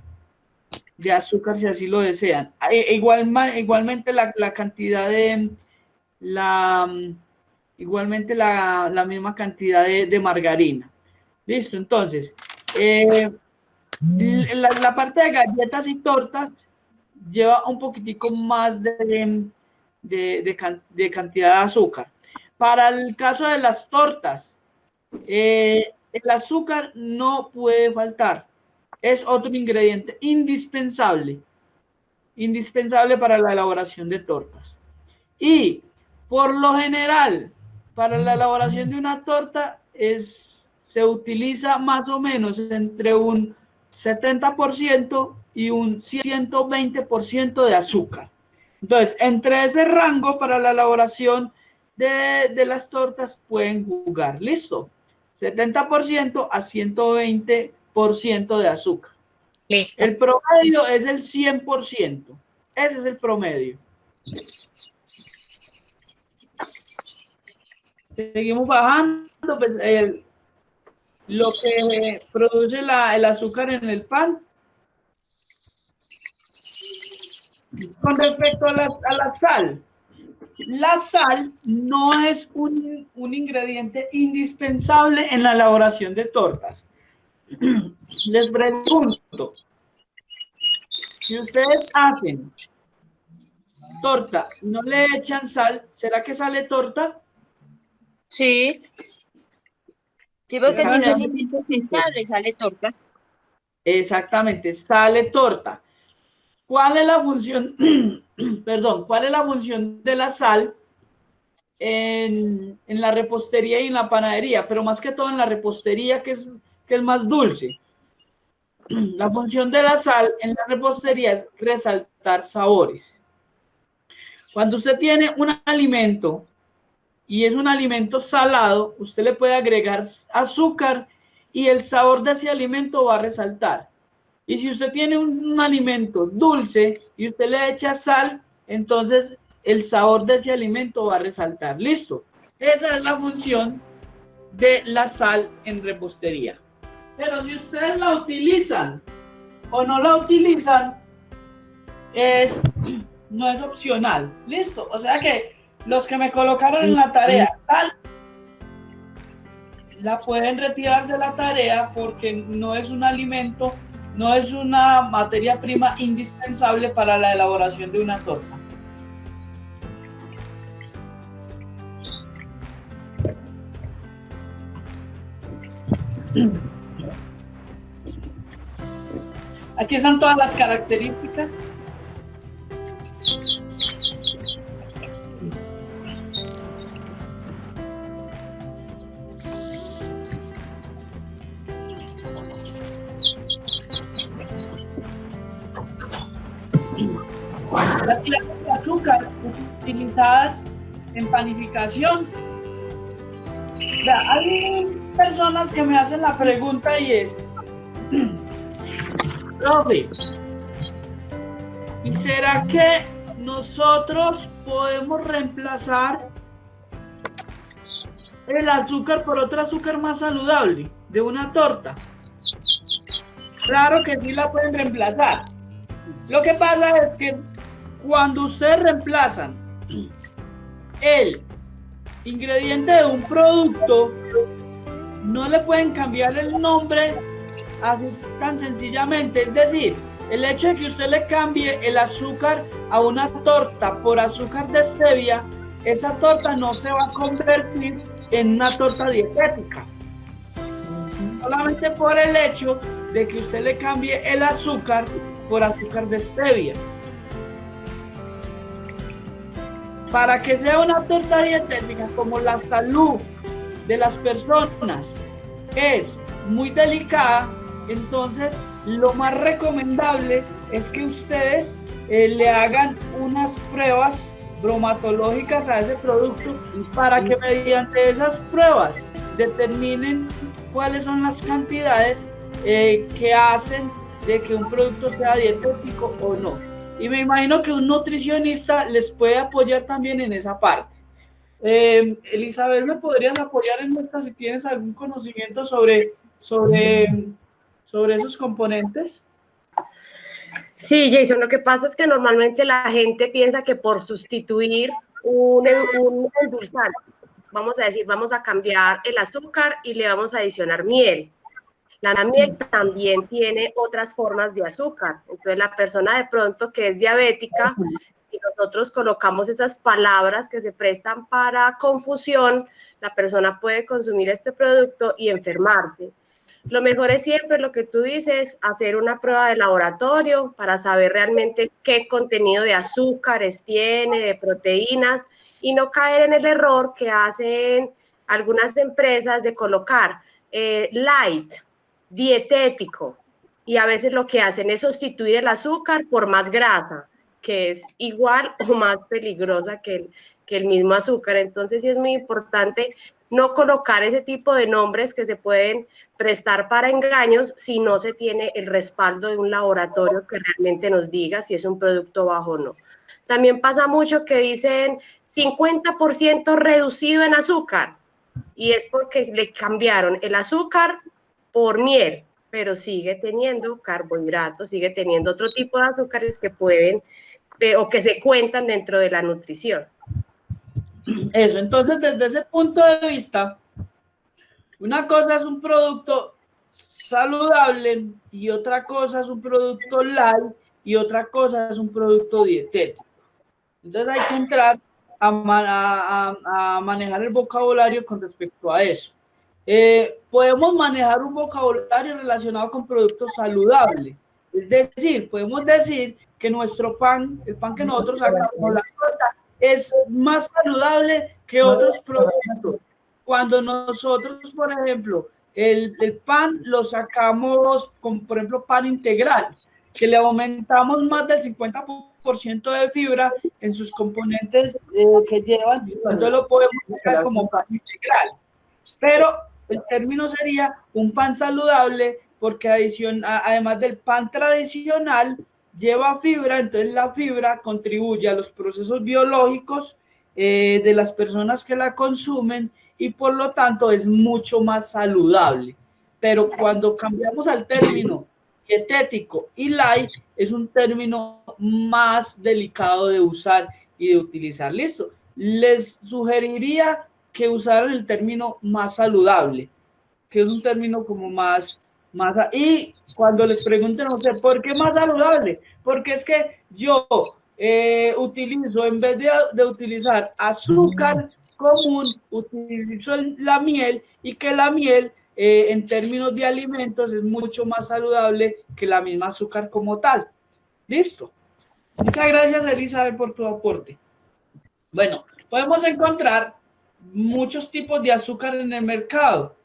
De azúcar si así lo desean. Igualmente la cantidad igualmente la misma cantidad de margarina. Listo, entonces la parte de galletas y tortas lleva un poquitico más de cantidad de azúcar. Para el caso de las tortas, el azúcar no puede faltar. Es otro ingrediente indispensable para la elaboración de tortas. Y Por lo general, para la elaboración de una torta se utiliza más o menos entre un 70% y un 120% de azúcar. Entonces, entre ese rango para la elaboración de las tortas pueden jugar. ¿Listo? 70% a 120% de azúcar. Listo. El promedio es el 100%. Ese es el promedio. Seguimos bajando. Pues, lo que produce el azúcar en el pan. Con respecto a la sal. La sal no es un ingrediente indispensable en la elaboración de tortas. Les pregunto, si ustedes hacen torta y no le echan sal, ¿será que sale torta? Sí. Sí, porque si no es indispensable, sale torta. Exactamente, sale torta. ¿Cuál es la función? Perdón, ¿cuál es la función de la sal en la repostería y en la panadería? Pero más que todo en la repostería, que es más dulce. La función de la sal en la repostería es resaltar sabores. Cuando usted tiene un alimento y es un alimento salado, usted le puede agregar azúcar y el sabor de ese alimento va a resaltar. Y si usted tiene un alimento dulce y usted le echa sal, entonces el sabor de ese alimento va a resaltar. ¿Listo? Esa es la función de la sal en repostería. Pero si ustedes la utilizan o no la utilizan, no es opcional. ¿Listo? O sea que los que me colocaron en la tarea sal, la pueden retirar de la tarea porque no es un alimento, no es una materia prima indispensable para la elaboración de una torta. Aquí están todas las características. Las clases de azúcar utilizadas en panificación. O sea, hay personas que me hacen la pregunta y es, profe, ¿será que nosotros podemos reemplazar el azúcar por otro azúcar más saludable de una torta? Claro que sí la pueden reemplazar. Lo que pasa es que cuando ustedes reemplazan el ingrediente de un producto, no le pueden cambiar el nombre así tan sencillamente. Es decir, el hecho de que usted le cambie el azúcar a una torta por azúcar de stevia, esa torta no se va a convertir en una torta dietética. Solamente por el hecho de que usted le cambie el azúcar por azúcar de stevia. Para que sea una torta dietética, como la salud de las personas es muy delicada, entonces lo más recomendable es que ustedes le hagan unas pruebas bromatológicas a ese producto para que mediante esas pruebas determinen cuáles son las cantidades que hacen de que un producto sea dietético o no. Y me imagino que un nutricionista les puede apoyar también en esa parte. Elizabeth, ¿me podrías apoyar en esta si tienes algún conocimiento sobre esos componentes? Sí, Jason, lo que pasa es que normalmente la gente piensa que por sustituir un endulzante, vamos a decir, vamos a cambiar el azúcar y le vamos a adicionar miel. La miel también tiene otras formas de azúcar. Entonces, la persona de pronto que es diabética, si nosotros colocamos esas palabras que se prestan para confusión, la persona puede consumir este producto y enfermarse. Lo mejor es siempre lo que tú dices, hacer una prueba de laboratorio para saber realmente qué contenido de azúcares tiene, de proteínas, y no caer en el error que hacen algunas empresas de colocar light, dietético, y a veces lo que hacen es sustituir el azúcar por más grasa, que es igual o más peligrosa que el mismo azúcar. Entonces sí es muy importante no colocar ese tipo de nombres que se pueden prestar para engaños si no se tiene el respaldo de un laboratorio que realmente nos diga si es un producto bajo o no. También pasa mucho que dicen 50% reducido en azúcar, y es porque le cambiaron el azúcar por miel, pero sigue teniendo carbohidratos, sigue teniendo otro tipo de azúcares que pueden o que se cuentan dentro de la nutrición. Eso, entonces desde ese punto de vista, una cosa es un producto saludable y otra cosa es un producto light y otra cosa es un producto dietético. Entonces hay que entrar a manejar el vocabulario con respecto a eso. Podemos manejar un vocabulario relacionado con productos saludables. Es decir, podemos decir que nuestro pan, el pan que nosotros sacamos, la torta, es más saludable que otros productos. Cuando nosotros, por ejemplo, el pan lo sacamos con, por ejemplo, pan integral, que le aumentamos más del 50% de fibra en sus componentes que llevan, entonces lo podemos sacar como pan integral. Pero el término sería un pan saludable porque además del pan tradicional lleva fibra, entonces la fibra contribuye a los procesos biológicos de las personas que la consumen y por lo tanto es mucho más saludable. Pero cuando cambiamos al término dietético y light, es un término más delicado de usar y de utilizar. Listo. Les sugeriría que usaran el término más saludable, que es un término como más y cuando les pregunten a usted, ¿por qué más saludable? Porque es que yo utilizo, en vez de utilizar azúcar común, utilizo la miel, y que la miel en términos de alimentos es mucho más saludable que la misma azúcar como tal. Listo. Muchas gracias, Elizabeth, por tu aporte. Bueno, podemos encontrar muchos tipos de azúcar en el mercado.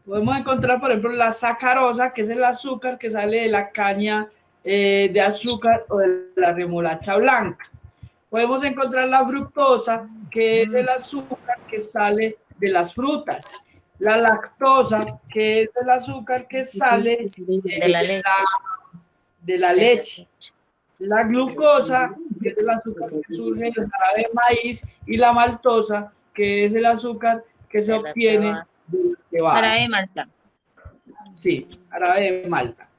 Podemos encontrar, por ejemplo, la sacarosa, que es el azúcar que sale de la caña de azúcar o de la remolacha blanca. Podemos encontrar la fructosa, que es el azúcar que sale de las frutas. La lactosa, que es el azúcar que sale de la leche. La glucosa, que es el azúcar que surge del jarabe de maíz, y la maltosa, que es el azúcar que se obtiene de la cebada. Jarabe de Malta. Sí, jarabe de Malta.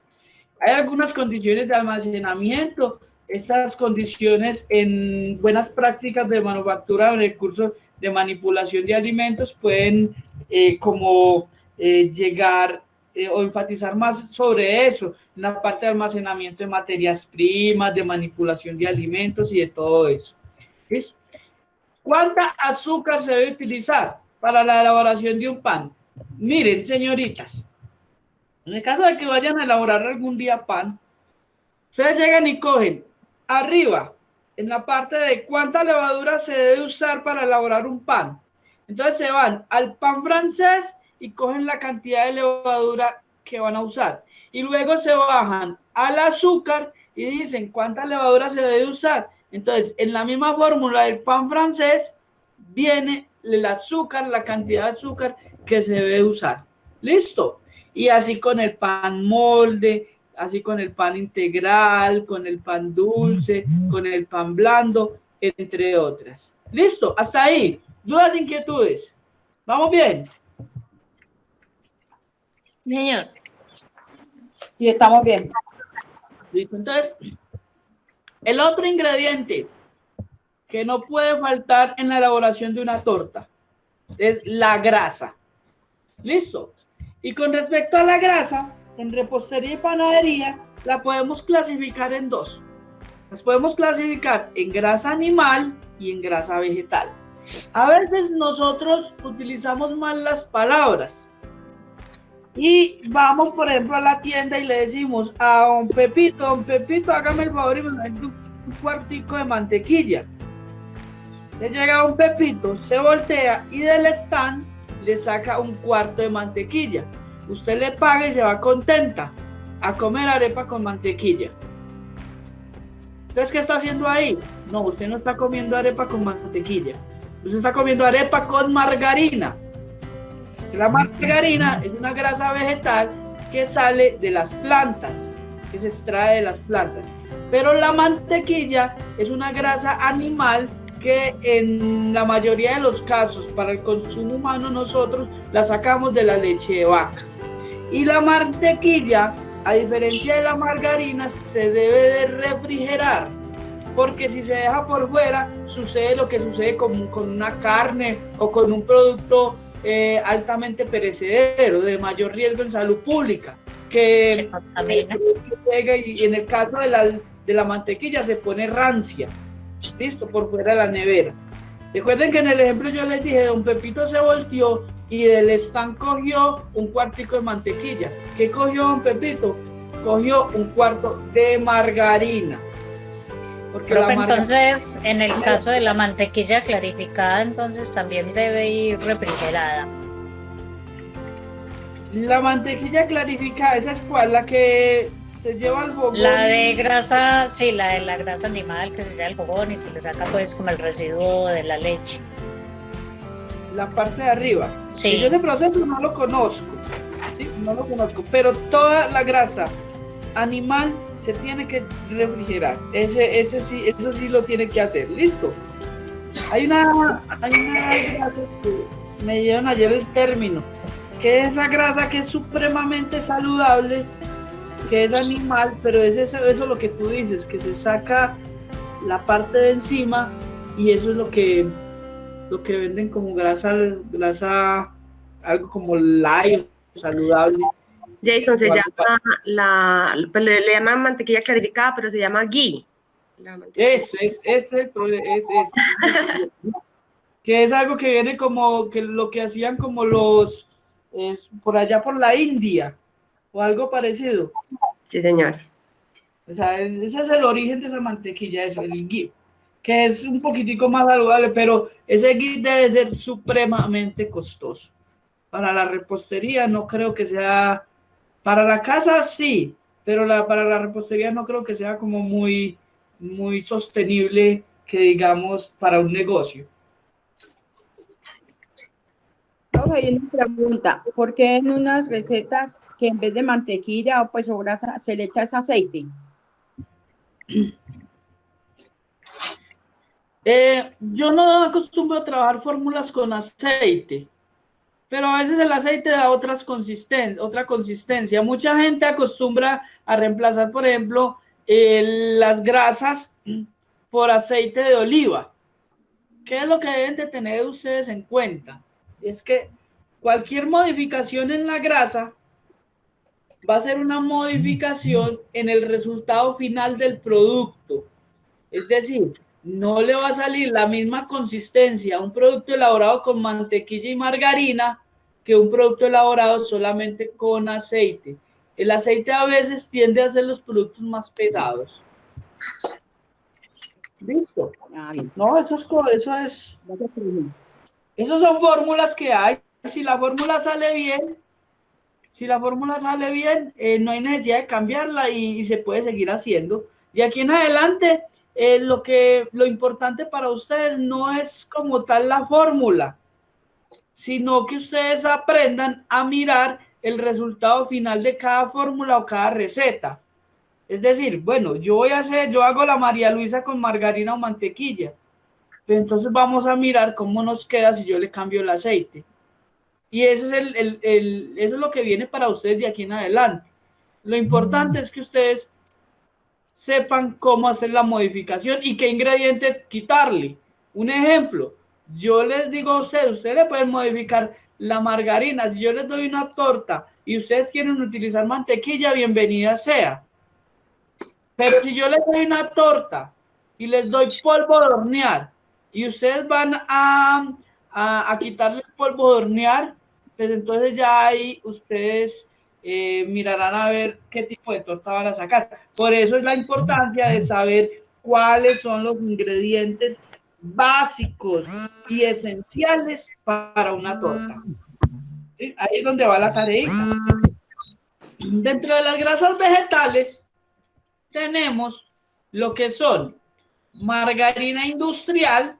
Hay algunas condiciones de almacenamiento. Estas condiciones en buenas prácticas de manufactura en el curso de manipulación de alimentos pueden llegar o enfatizar más sobre eso, en la parte de almacenamiento de materias primas, de manipulación de alimentos y de todo eso. ¿Listo? ¿Cuánta azúcar se debe utilizar para la elaboración de un pan? Miren, señoritas, en el caso de que vayan a elaborar algún día pan, ustedes llegan y cogen arriba, en la parte de cuánta levadura se debe usar para elaborar un pan. Entonces se van al pan francés y cogen la cantidad de levadura que van a usar. Y luego se bajan al azúcar y dicen cuánta levadura se debe usar. Entonces, en la misma fórmula del pan francés viene el azúcar, la cantidad de azúcar que se debe usar. ¿Listo? Y así con el pan molde, así con el pan integral, con el pan dulce, con el pan blando, entre otras. ¿Listo? Hasta ahí. ¿Dudas, inquietudes? ¿Vamos bien? Señor. Sí, estamos bien. Listo. Entonces, el otro ingrediente que no puede faltar en la elaboración de una torta es la grasa. ¿Listo? Y con respecto a la grasa, en repostería y panadería la podemos clasificar en dos. Las podemos clasificar en grasa animal y en grasa vegetal. A veces nosotros utilizamos mal las palabras y vamos, por ejemplo, a la tienda y le decimos a don Pepito, hágame el favor y me vende un cuartico de mantequilla. Le llega un Pepito, se voltea y del stand le saca un cuarto de mantequilla. Usted le paga y se va contenta a comer arepa con mantequilla. Entonces, ¿qué está haciendo ahí? No, usted no está comiendo arepa con mantequilla. Usted está comiendo arepa con margarina. La margarina es una grasa vegetal que sale de las plantas, que se extrae de las plantas. Pero la mantequilla es una grasa animal que en la mayoría de los casos para el consumo humano nosotros la sacamos de la leche de vaca. Y la mantequilla, a diferencia de la margarina, se debe de refrigerar, porque si se deja por fuera sucede lo que sucede con una carne o con un producto altamente perecedero, de mayor riesgo en salud pública, que llega y en el caso de la mantequilla se pone rancia, listo, por fuera de la nevera. Recuerden que en el ejemplo yo les dije, don Pepito se volteó y del stand cogió un cuartico de mantequilla. ¿Qué cogió don Pepito? Cogió un cuarto de margarina. Porque entonces, en el caso de la mantequilla clarificada, entonces también debe ir refrigerada. La mantequilla clarificada, ¿esa es cuál? La que se lleva al fogón. La de grasa, sí, la de la grasa animal que se lleva al fogón y se le saca pues como el residuo de la leche. La parte de arriba. Sí. Yo ese proceso no lo conozco, ¿sí? No lo conozco, pero toda la grasa animal se tiene que refrigerar. Eso sí lo tiene que hacer. Listo. Hay una grasa que me dieron ayer el término, que es esa grasa que es supremamente saludable, que es animal, pero es eso lo que tú dices, que se saca la parte de encima y eso es lo que venden como grasa algo como light, saludable. Jason, se llama le llaman mantequilla clarificada, pero se llama ghee. Eso es el problema, que es algo que viene como que lo que hacían como los por allá por la India o algo parecido. Sí, señor. O sea, ese es el origen de esa mantequilla, eso, el ghee, que es un poquitico más saludable, pero ese ghee debe ser supremamente costoso. Para la repostería no creo que sea. Para la casa sí, pero para la repostería no creo que sea como muy, muy sostenible, que digamos, para un negocio. Hay una pregunta, ¿por qué en unas recetas que en vez de mantequilla o grasa se le echa ese aceite? Yo no acostumbro a trabajar fórmulas con aceite, pero a veces el aceite da otra consistencia. Mucha gente acostumbra a reemplazar, por ejemplo, las grasas por aceite de oliva. ¿Qué es lo que deben de tener ustedes en cuenta? Es que cualquier modificación en la grasa va a ser una modificación en el resultado final del producto. Es decir, no le va a salir la misma consistencia a un producto elaborado con mantequilla y margarina que un producto elaborado solamente con aceite. El aceite a veces tiende a hacer los productos más pesados. ¿Listo? No, esas son fórmulas que hay. Si la fórmula sale bien, no hay necesidad de cambiarla y se puede seguir haciendo. Y aquí en adelante, lo importante para ustedes no es como tal la fórmula, sino que ustedes aprendan a mirar el resultado final de cada fórmula o cada receta. Es decir, bueno, yo hago la María Luisa con margarina o mantequilla, pero entonces vamos a mirar cómo nos queda si yo le cambio el aceite. Y ese es eso es lo que viene para ustedes de aquí en adelante. Lo importante es que ustedes sepan cómo hacer la modificación y qué ingrediente quitarle. Un ejemplo, yo les digo a ustedes le pueden modificar la margarina. Si yo les doy una torta y ustedes quieren utilizar mantequilla, bienvenida sea. Pero si yo les doy una torta y les doy polvo de hornear y ustedes van a quitarle el polvo de hornear, pues entonces ya ahí ustedes mirarán a ver qué tipo de torta van a sacar. Por eso es la importancia de saber cuáles son los ingredientes básicos y esenciales para una torta. ¿Sí? Ahí es donde va la tareita. Dentro de las grasas vegetales tenemos lo que son margarina industrial,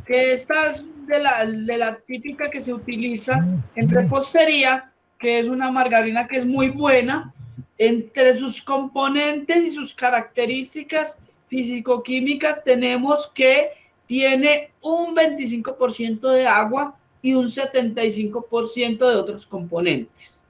que esta es de la típica que se utiliza en repostería, que es una margarina que es muy buena. Entre sus componentes y sus características físico-químicas tenemos que tiene un 25% de agua y un 75% de otros componentes.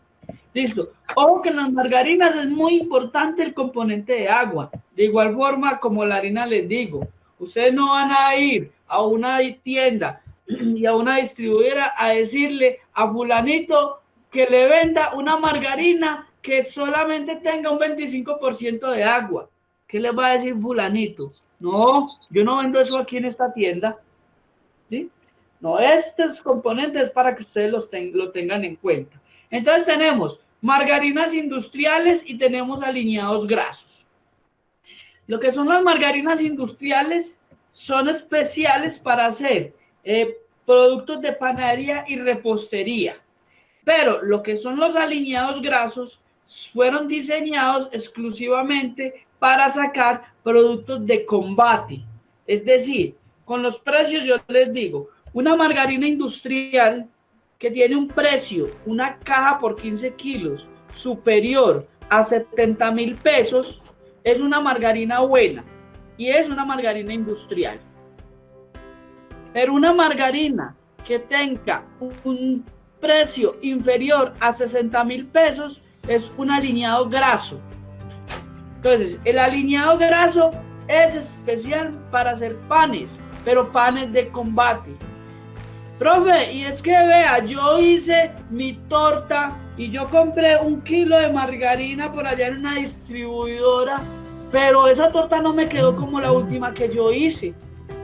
Listo. Ojo que en las margarinas es muy importante el componente de agua. De igual forma, como la harina les digo, ustedes no van a ir a una tienda y a una distribuidora a decirle a fulanito que le venda una margarina que solamente tenga un 25% de agua. ¿Qué les va a decir fulanito? No, yo no vendo eso aquí en esta tienda. ¿Sí? No, estos componentes para que ustedes lo tengan en cuenta. Entonces tenemos margarinas industriales y tenemos aliñados grasos. Lo que son las margarinas industriales son especiales para hacer productos de panadería y repostería. Pero lo que son los aliñados grasos fueron diseñados exclusivamente para sacar productos de combate. Es decir, con los precios yo les digo, una margarina industrial que tiene un precio, una caja por 15 kilos, superior a 70,000 pesos, es una margarina buena y es una margarina industrial. Pero una margarina que tenga un precio inferior a 60,000 pesos es un aliñado graso. Entonces, el aliñado graso es especial para hacer panes, pero panes de combate. Profe, y es que vea, yo hice mi torta y yo compré 1 kilo de margarina por allá en una distribuidora, pero esa torta no me quedó como la última que yo hice,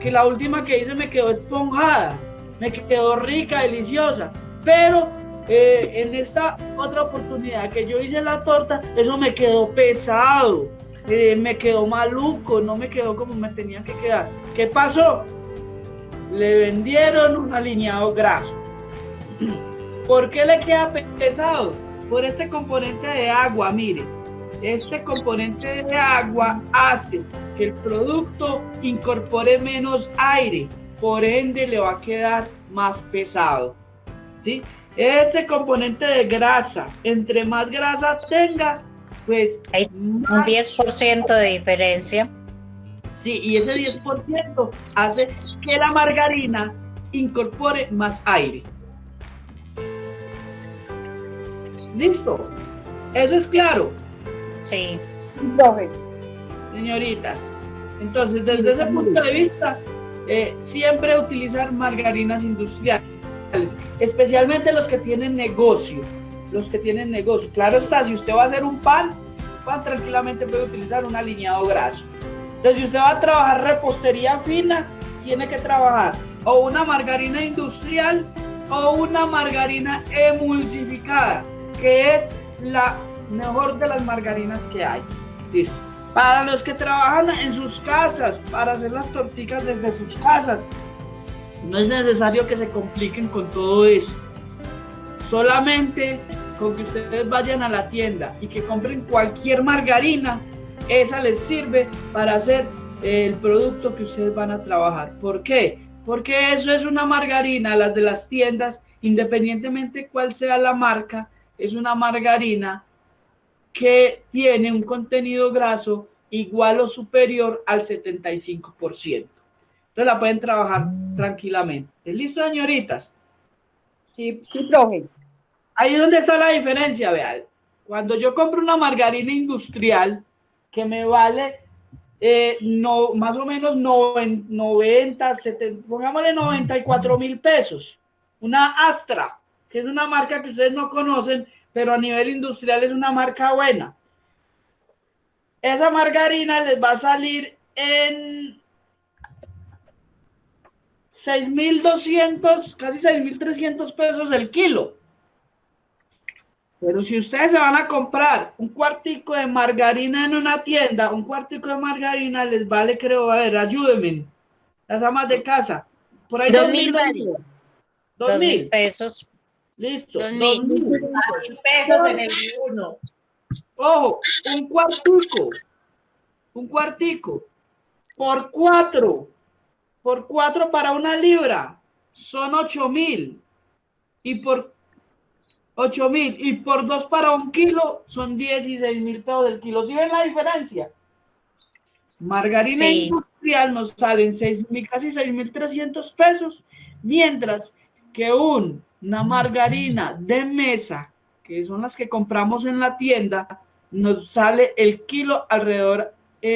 que la última que hice me quedó esponjada, me quedó rica, deliciosa, pero en esta otra oportunidad que yo hice la torta, eso me quedó pesado, me quedó maluco, no me quedó como me tenía que quedar. ¿Qué pasó? Le vendieron un aliñado graso. ¿Por qué le queda pesado? Por este componente de agua, mire. Este componente de agua hace que el producto incorpore menos aire, por ende le va a quedar más pesado. ¿Sí? Ese componente de grasa, entre más grasa tenga, pues hay un 10% de diferencia. Sí, y ese 10% hace que la margarina incorpore más aire. ¿Listo? ¿Eso es claro? Sí. Señoritas, entonces desde ese punto de vista, siempre utilizar margarinas industriales, especialmente los que tienen negocio. Los que tienen negocio. Claro está, si usted va a hacer un pan tranquilamente puede utilizar un aliñado graso. Entonces, si usted va a trabajar repostería fina, tiene que trabajar o una margarina industrial o una margarina emulsificada, que es la mejor de las margarinas que hay. Listo. Para los que trabajan en sus casas, para hacer las torticas desde sus casas, no es necesario que se compliquen con todo eso. Solamente con que ustedes vayan a la tienda y que compren cualquier margarina, esa les sirve para hacer el producto que ustedes van a trabajar. ¿Por qué? Porque eso es una margarina, las de las tiendas, independientemente cuál sea la marca, es una margarina que tiene un contenido graso igual o superior al 75%. Entonces la pueden trabajar tranquilamente. ¿Listo, señoritas? Sí, profe. Ahí es donde está la diferencia, vean. Cuando yo compro una margarina industrial que me vale más o menos 90, 70, pongámosle 94,000 pesos, una Astra, que es una marca que ustedes no conocen, pero a nivel industrial es una marca buena. Esa margarina les va a salir en 6,200, casi 6,300 pesos el kilo. Pero si ustedes se van a comprar un cuartico de margarina en una tienda, un cuartico de margarina les vale, creo, a ver, ayúdenme las amas de casa. Por ahí 2.000 vale. 2.000 pesos. Listo. 2.000. 2.000. A 1.000 pesos en el uno. Ojo, un cuartico, por 4 para una libra, son 8.000, y por 8.000, y por 2 para un kilo, son 16.000 pesos del kilo. ¿Sí ven la diferencia? Margarina Sí. industrial nos salen 6.000, casi 6.300 pesos, mientras que una margarina de mesa, que son las que compramos en la tienda, nos sale el kilo alrededor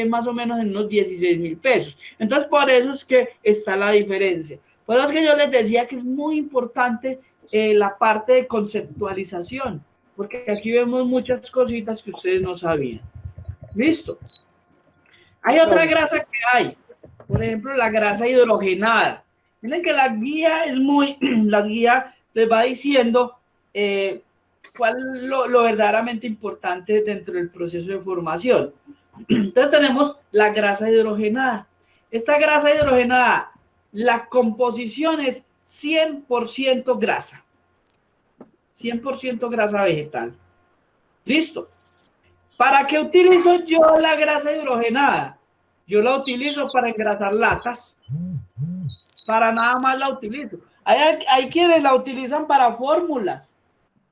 más o menos en unos 16.000 pesos. Entonces, por eso es que está la diferencia. Por eso es que yo les decía que es muy importante la parte de conceptualización, porque aquí vemos muchas cositas que ustedes no sabían. ¿Listo? Hay otra grasa que hay, por ejemplo, la grasa hidrogenada. Miren que la guía la guía les va diciendo cuál es lo verdaderamente importante dentro del proceso de formación. Entonces tenemos la grasa hidrogenada. Esta grasa hidrogenada, la composición es 100% grasa. 100% grasa vegetal. ¿Listo? ¿Para qué utilizo yo la grasa hidrogenada? Yo la utilizo para engrasar latas. Para nada más la utilizo. Hay quienes la utilizan para fórmulas,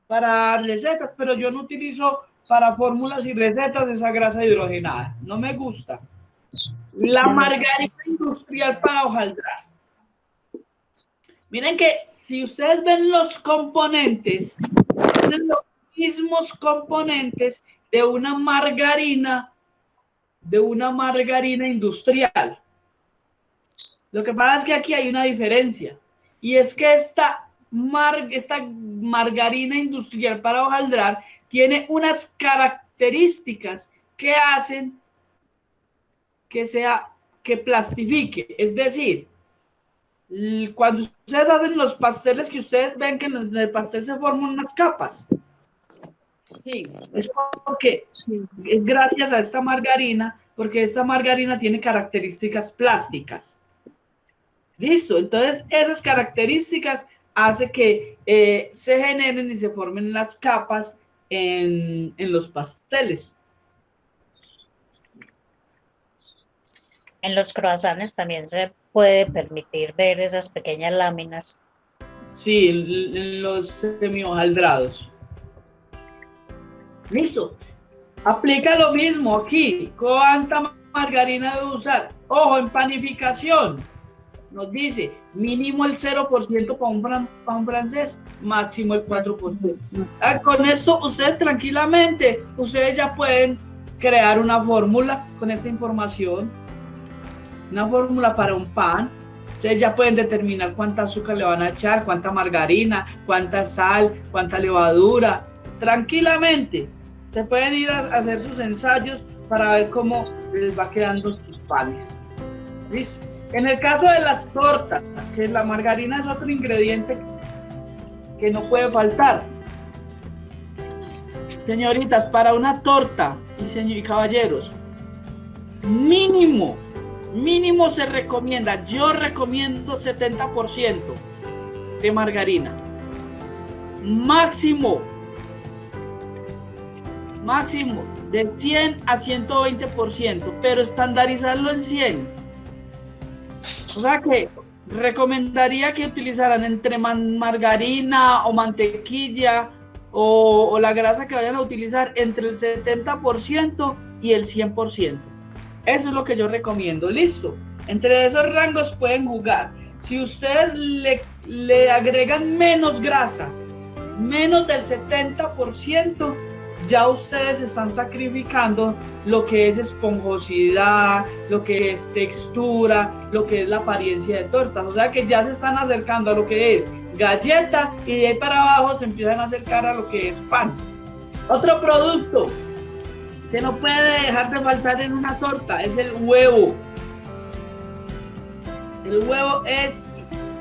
para recetas, pero yo no utilizo para fórmulas y recetas esa grasa hidrogenada. No me gusta. La margarina industrial para hojaldrar. Miren que si ustedes ven los componentes, tienen los mismos componentes de una margarina industrial. Lo que pasa es que aquí hay una diferencia, y es que esta margarina industrial para hojaldrar tiene unas características que hacen que plastifique. Es decir, cuando ustedes hacen los pasteles, que ustedes ven que en el pastel se forman unas capas. Sí. Es porque es gracias a esta margarina, porque esta margarina tiene características plásticas. Listo, entonces esas características hacen que se generen y se formen las capas en los pasteles. En los croissants también se puede permitir ver esas pequeñas láminas. Sí, en los semi-hojaldrados. Listo. Aplica lo mismo aquí. ¿Cuánta margarina debe usar? Ojo, en panificación nos dice mínimo el 0% para un francés, máximo el 4%. Con esto ustedes tranquilamente, ustedes ya pueden crear una fórmula con esta información. Una fórmula para un pan. Ustedes ya pueden determinar cuánta azúcar le van a echar, cuánta margarina, cuánta sal, cuánta levadura. Tranquilamente se pueden ir a hacer sus ensayos para ver cómo les va quedando sus panes. ¿Listo? En el caso de las tortas, que la margarina es otro ingrediente que no puede faltar. Señoritas, para una torta y caballeros, mínimo se recomienda, yo recomiendo 70% de margarina. Máximo de 100 a 120%, pero estandarizarlo en 100. O sea que recomendaría que utilizaran entre margarina o mantequilla o la grasa que vayan a utilizar entre el 70% y el 100%. Eso es lo que yo recomiendo. Listo. Entre esos rangos pueden jugar. Si ustedes le agregan menos grasa, menos del 70%, ya ustedes están sacrificando lo que es esponjosidad, lo que es textura, lo que es la apariencia de tortas. O sea que ya se están acercando a lo que es galleta, y de ahí para abajo se empiezan a acercar a lo que es pan. Otro producto que no puede dejar de faltar en una torta es el huevo. El huevo es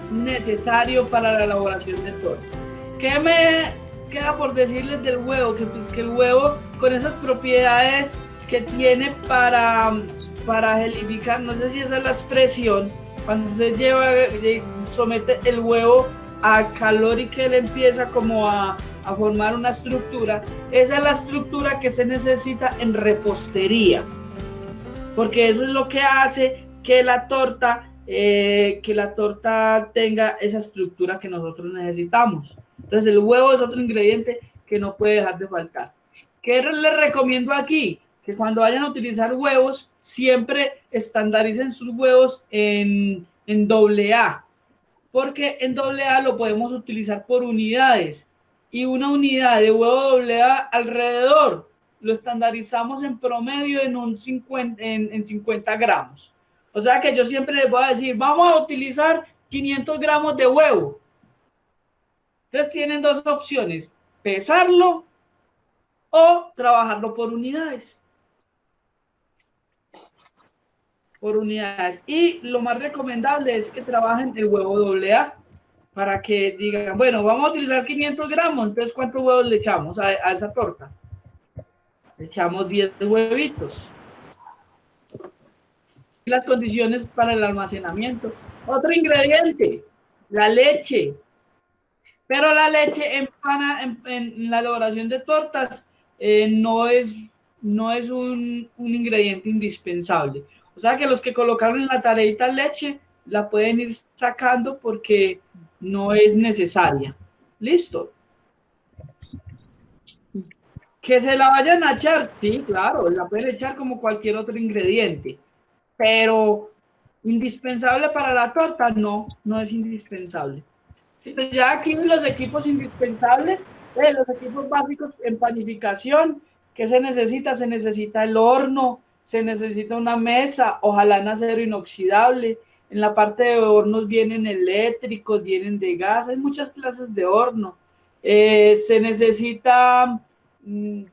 necesario para la elaboración de torta. ¿Qué me queda por decirles del huevo? Que pues que el huevo, con esas propiedades que tiene para gelificar, no sé si esa es la expresión, Cuando se somete el huevo a calor y que él empieza como a formar una estructura, esa es la estructura que se necesita en repostería, porque eso es lo que hace que la torta tenga esa estructura que nosotros necesitamos. Entonces el huevo es otro ingrediente que no puede dejar de faltar. ¿Qué les recomiendo aquí? Que cuando vayan a utilizar huevos, siempre estandaricen sus huevos en AA, porque en AA lo podemos utilizar por unidades, y una unidad de huevo AA alrededor lo estandarizamos en promedio en 50 gramos. O sea que yo siempre les voy a decir, vamos a utilizar 500 gramos de huevo. Entonces tienen dos opciones, pesarlo o trabajarlo por unidades. Y lo más recomendable es que trabajen el huevo AA para que digan, bueno, vamos a utilizar 500 gramos, entonces ¿cuántos huevos le echamos a esa torta? Le echamos 10 huevitos. Y las condiciones para el almacenamiento. Otro ingrediente, la leche. Pero la leche en la elaboración de tortas no es un ingrediente indispensable. O sea que los que colocaron en la tareita leche la pueden ir sacando porque no es necesaria. ¿Listo? Que se la vayan a echar, sí, claro, la pueden echar como cualquier otro ingrediente, pero indispensable para la torta, no es indispensable. Ya aquí los equipos indispensables, los equipos básicos en panificación, ¿qué se necesita? Se necesita el horno, se necesita una mesa, ojalá en acero inoxidable. En la parte de hornos vienen eléctricos, vienen de gas, hay muchas clases de horno. Se necesita,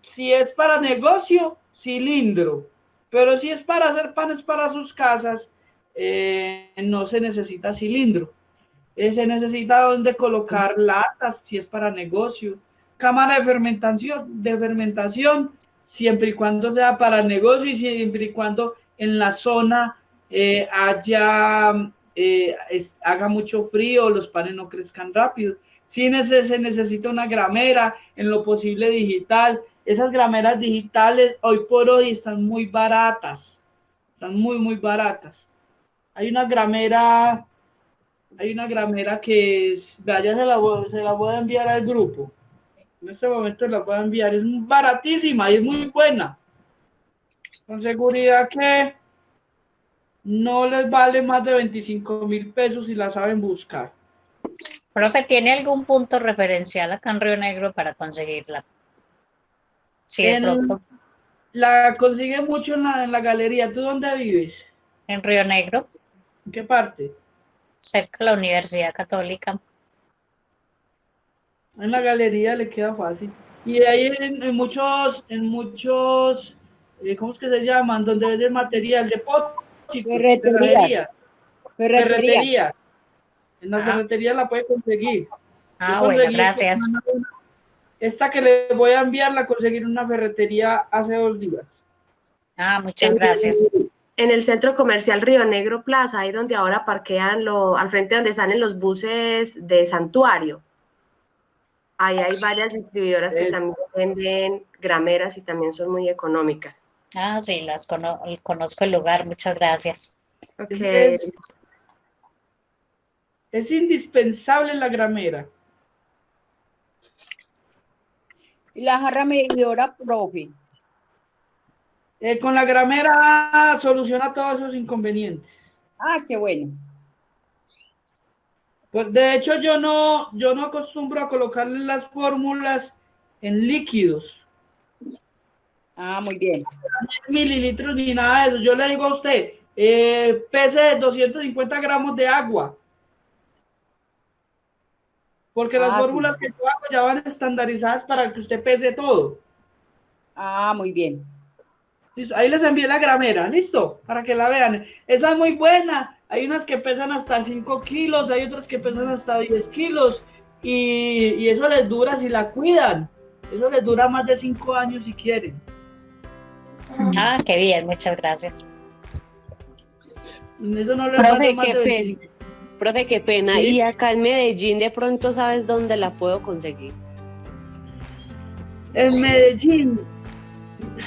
si es para negocio, cilindro, pero si es para hacer panes para sus casas, no se necesita cilindro. Se necesita donde colocar latas, si es para negocio. Cámara de fermentación, siempre y cuando sea para negocio y siempre y cuando en la zona haga mucho frío, los panes no crezcan rápido. Sí se necesita una gramera, en lo posible digital. Esas grameras digitales hoy por hoy están muy baratas, están muy baratas. Hay una gramera que vaya, se la voy a enviar al grupo. En este momento la voy a enviar, es baratísima y es muy buena. Con seguridad que no les vale más de 25.000 pesos si la saben buscar. Profe, ¿tiene algún punto referencial acá en Río Negro para conseguirla? Sí, la consigue mucho en la galería. ¿Tú dónde vives? En Río Negro. ¿En qué parte? Cerca de la Universidad Católica. En la galería le queda fácil. Y ahí en muchos, ¿cómo es que se llaman? Donde venden material, depósito, ferretería. En la ferretería la puede conseguir. Bueno, gracias. Esta que le voy a enviar la conseguí en una ferretería hace 2 días. Muchas gracias. En el centro comercial Río Negro Plaza, ahí donde ahora parquean, al frente donde salen los buses de Santuario. Ahí hay varias distribuidoras que también venden grameras y también son muy económicas. Sí, conozco el lugar, muchas gracias. Okay. Es indispensable la gramera. ¿Y la jarra medidora, profe? Con la gramera soluciona todos esos inconvenientes. Qué bueno. Pues de hecho, yo no acostumbro a colocarle las fórmulas en líquidos. Muy bien. 100 mililitros ni nada de eso. Yo le digo a usted, pese 250 gramos de agua. Porque las fórmulas que yo hago ya van estandarizadas para que usted pese todo. Muy bien. Listo, ahí les envié la gramera, listo, para que la vean. Esa es muy buena. Hay unas que pesan hasta 5 kilos, hay otras que pesan hasta 10 kilos. Y eso les dura si la cuidan. Eso les dura más de 5 años si quieren. Qué bien, muchas gracias. En eso no le va a Profe, dar más qué de pena. 25. Profe, qué pena. Sí. Y acá en Medellín, de pronto, ¿sabes dónde la puedo conseguir? En Medellín,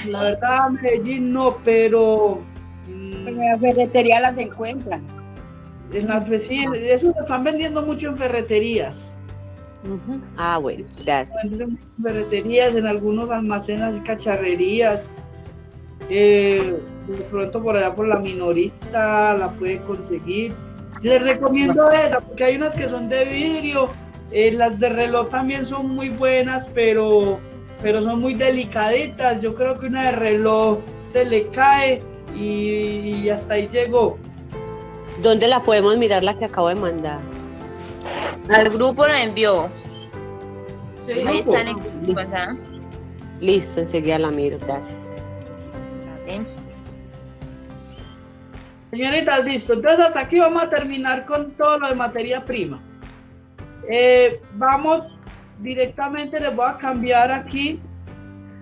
la verdad, Medellín no, pero En la ferretería las encuentran. en las vecinas, eso lo están vendiendo mucho en ferreterías. Ujú. Ah, bueno, gracias. En ferreterías, en algunos almacenes y cacharrerías. De pronto por allá por la minorista la puede conseguir. Les recomiendo esa porque hay unas que son de vidrio, las de reloj también son muy buenas, pero son muy delicaditas. Yo creo que una de reloj se le cae y hasta ahí llegó. ¿Dónde la podemos mirar la que acabo de mandar? Al grupo la envió. Ahí Grupo. está en el grupo, ¿ah? Listo, enseguida la miro, gracias. Señoritas, listo. Entonces hasta aquí vamos a terminar con todo lo de materia prima. Vamos directamente, les voy a cambiar aquí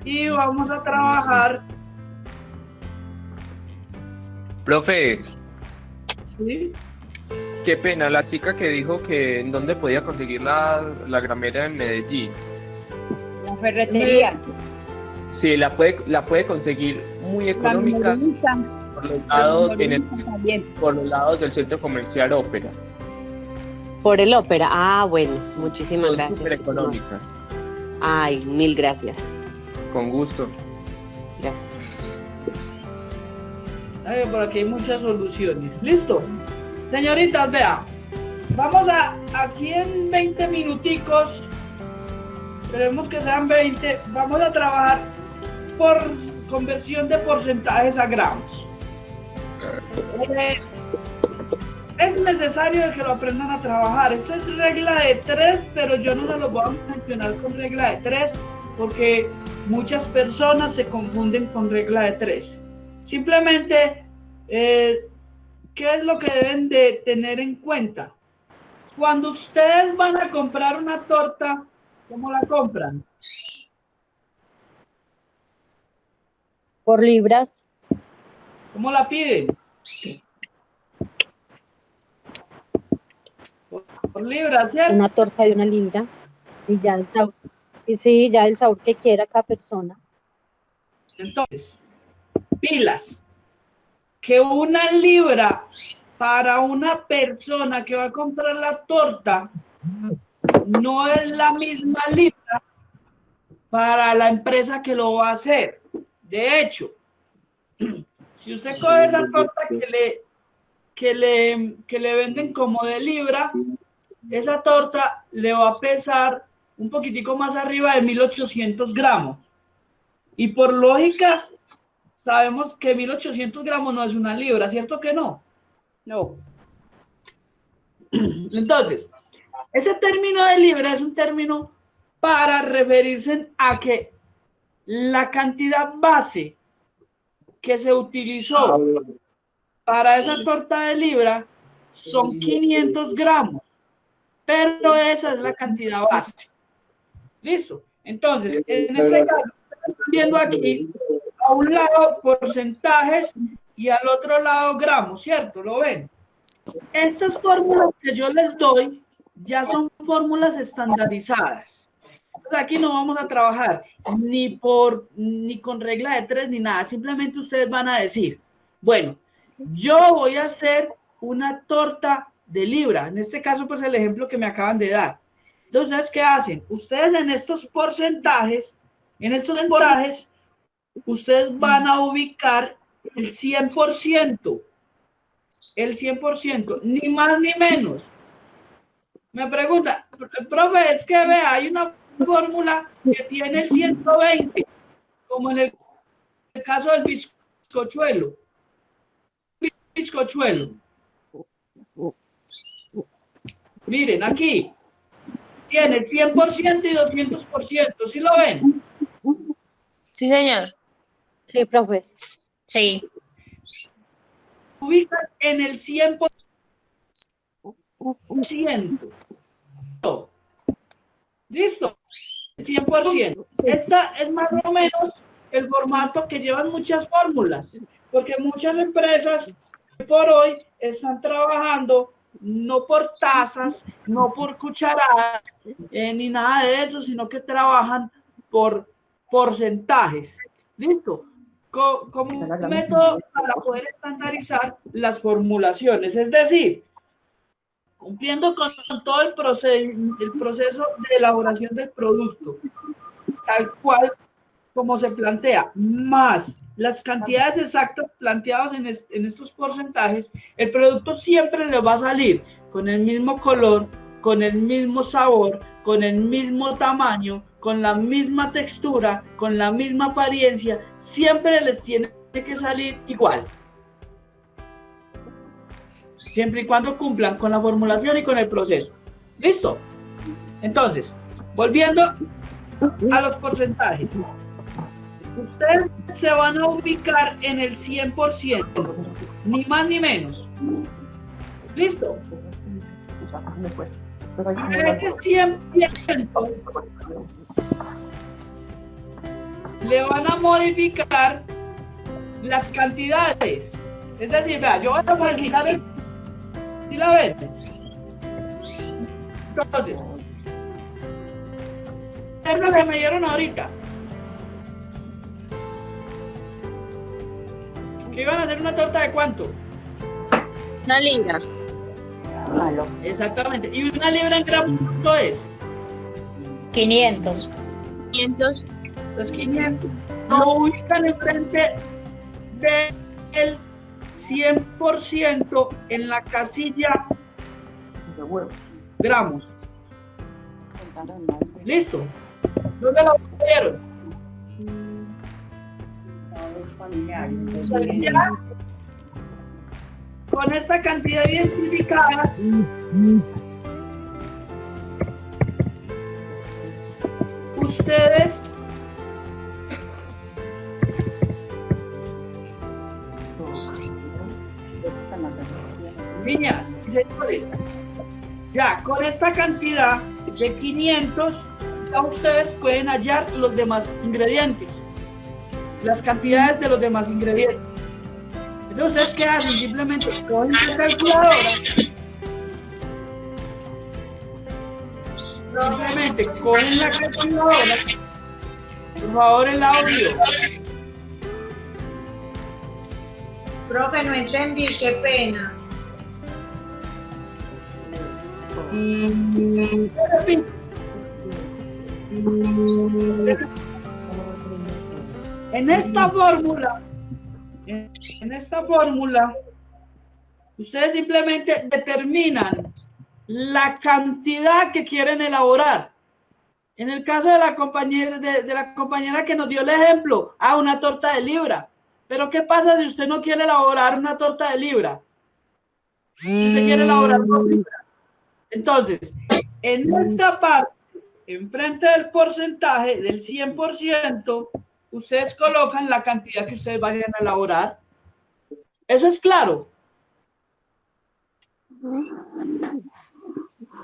y vamos a trabajar. Profe, ¿Sí? qué pena, la chica que dijo que en dónde podía conseguir la gramera en Medellín. La ferretería. Sí, la puede conseguir muy La económica minorista. por los lados, La minorista también. por los lados del centro comercial Ópera. Por el ópera. Ah, bueno, muchísimas Son gracias. súper económicas. Ay, mil gracias. Con gusto. Gracias. Por aquí hay muchas soluciones. ¿Listo? Señoritas, vea. Vamos aquí en 20 minuticos. Esperemos que sean 20. Vamos a trabajar por conversión de porcentajes a gramos. Es necesario que lo aprendan a trabajar. Esto es regla de 3, pero yo no se lo voy a mencionar con regla de 3 porque muchas personas se confunden con regla de 3. Simplemente, ¿qué es lo que deben de tener en cuenta? Cuando ustedes van a comprar una torta, ¿cómo la compran? Por libras. ¿Cómo la piden? Por libras, ¿cierto? Una torta de 1 libra. Y ya el sabor. Y sí, ya el sabor que quiera cada persona. Entonces, pilas. Que 1 libra para una persona que va a comprar la torta no es la misma libra para la empresa que lo va a hacer. De hecho, si usted coge esa torta que le venden como de libra, esa torta le va a pesar un poquitico más arriba de 1800 gramos. Y por lógica, sabemos que 1800 gramos no es 1 libra, ¿cierto que no? No. Entonces, ese término de libra es un término para referirse a que la cantidad base que se utilizó para esa torta de libra son 500 gramos, pero esa es la cantidad base. ¿Listo? Entonces, en este caso, están viendo aquí a un lado porcentajes y al otro lado gramos, ¿cierto? ¿Lo ven? Estas fórmulas que yo les doy ya son fórmulas estandarizadas. Entonces aquí no vamos a trabajar ni con regla de 3 ni nada. Simplemente ustedes van a decir, bueno, yo voy a hacer una torta de libra. En este caso, pues el ejemplo que me acaban de dar. Entonces, ¿qué hacen? Ustedes en estos porcentajes, ustedes van a ubicar el 100%. El 100%, ni más ni menos. Me pregunta, profe, es que vea, hay una fórmula que tiene el 120, como en el caso del bizcochuelo. Miren, aquí tiene 100% y 200%, ¿sí lo ven? Sí, señor. Sí, profe. Sí. Ubican en el 100%. ¿Listo? 100%. Esta es más o menos el formato que llevan muchas fórmulas, porque muchas empresas por hoy están trabajando no por tazas, no por cucharadas, ni nada de eso, sino que trabajan por porcentajes. ¿Listo? Como un método para poder estandarizar las formulaciones, es decir, cumpliendo con todo el proceso de elaboración del producto, tal cual como se plantea, más las cantidades exactas planteadas en estos porcentajes, el producto siempre le va a salir con el mismo color, con el mismo sabor, con el mismo tamaño, con la misma textura, con la misma apariencia, siempre les tiene que salir igual. Siempre y cuando cumplan con la formulación y con el proceso. ¿Listo? Entonces, volviendo a los porcentajes. Ustedes se van a ubicar en el 100%, ni más ni menos. ¿Listo? Ese 100% le van a modificar las cantidades. Es decir, vea, yo voy a modificar el... ¿Sí la ven? Entonces, es lo que me dieron ahorita. ¿Que iban a hacer una torta de cuánto? 1 libra. Exactamente. ¿Y 1 libra en gramos cuánto es? 500. 500. Los 500 lo ubican enfrente del 100% en la casilla gramos. ¿Listo? ¿Dónde lo pusieron? Ya, con esta cantidad identificada, ustedes niñas y señores, ya con esta cantidad de 500 ya ustedes pueden hallar los demás ingredientes, las cantidades de los demás ingredientes. Entonces, ¿ustedes qué hacen? Simplemente cogen la calculadora, por favor, el audio. Profe, no entendí, qué pena. En esta fórmula, ustedes simplemente determinan la cantidad que quieren elaborar. En el caso de la compañera que nos dio el ejemplo, una torta de libra. Pero ¿qué pasa si usted no quiere elaborar una torta de libra? Si usted quiere elaborar 2 libras. Entonces, en esta parte, enfrente del porcentaje del 100%, ustedes colocan la cantidad que ustedes vayan a elaborar. ¿Eso es claro?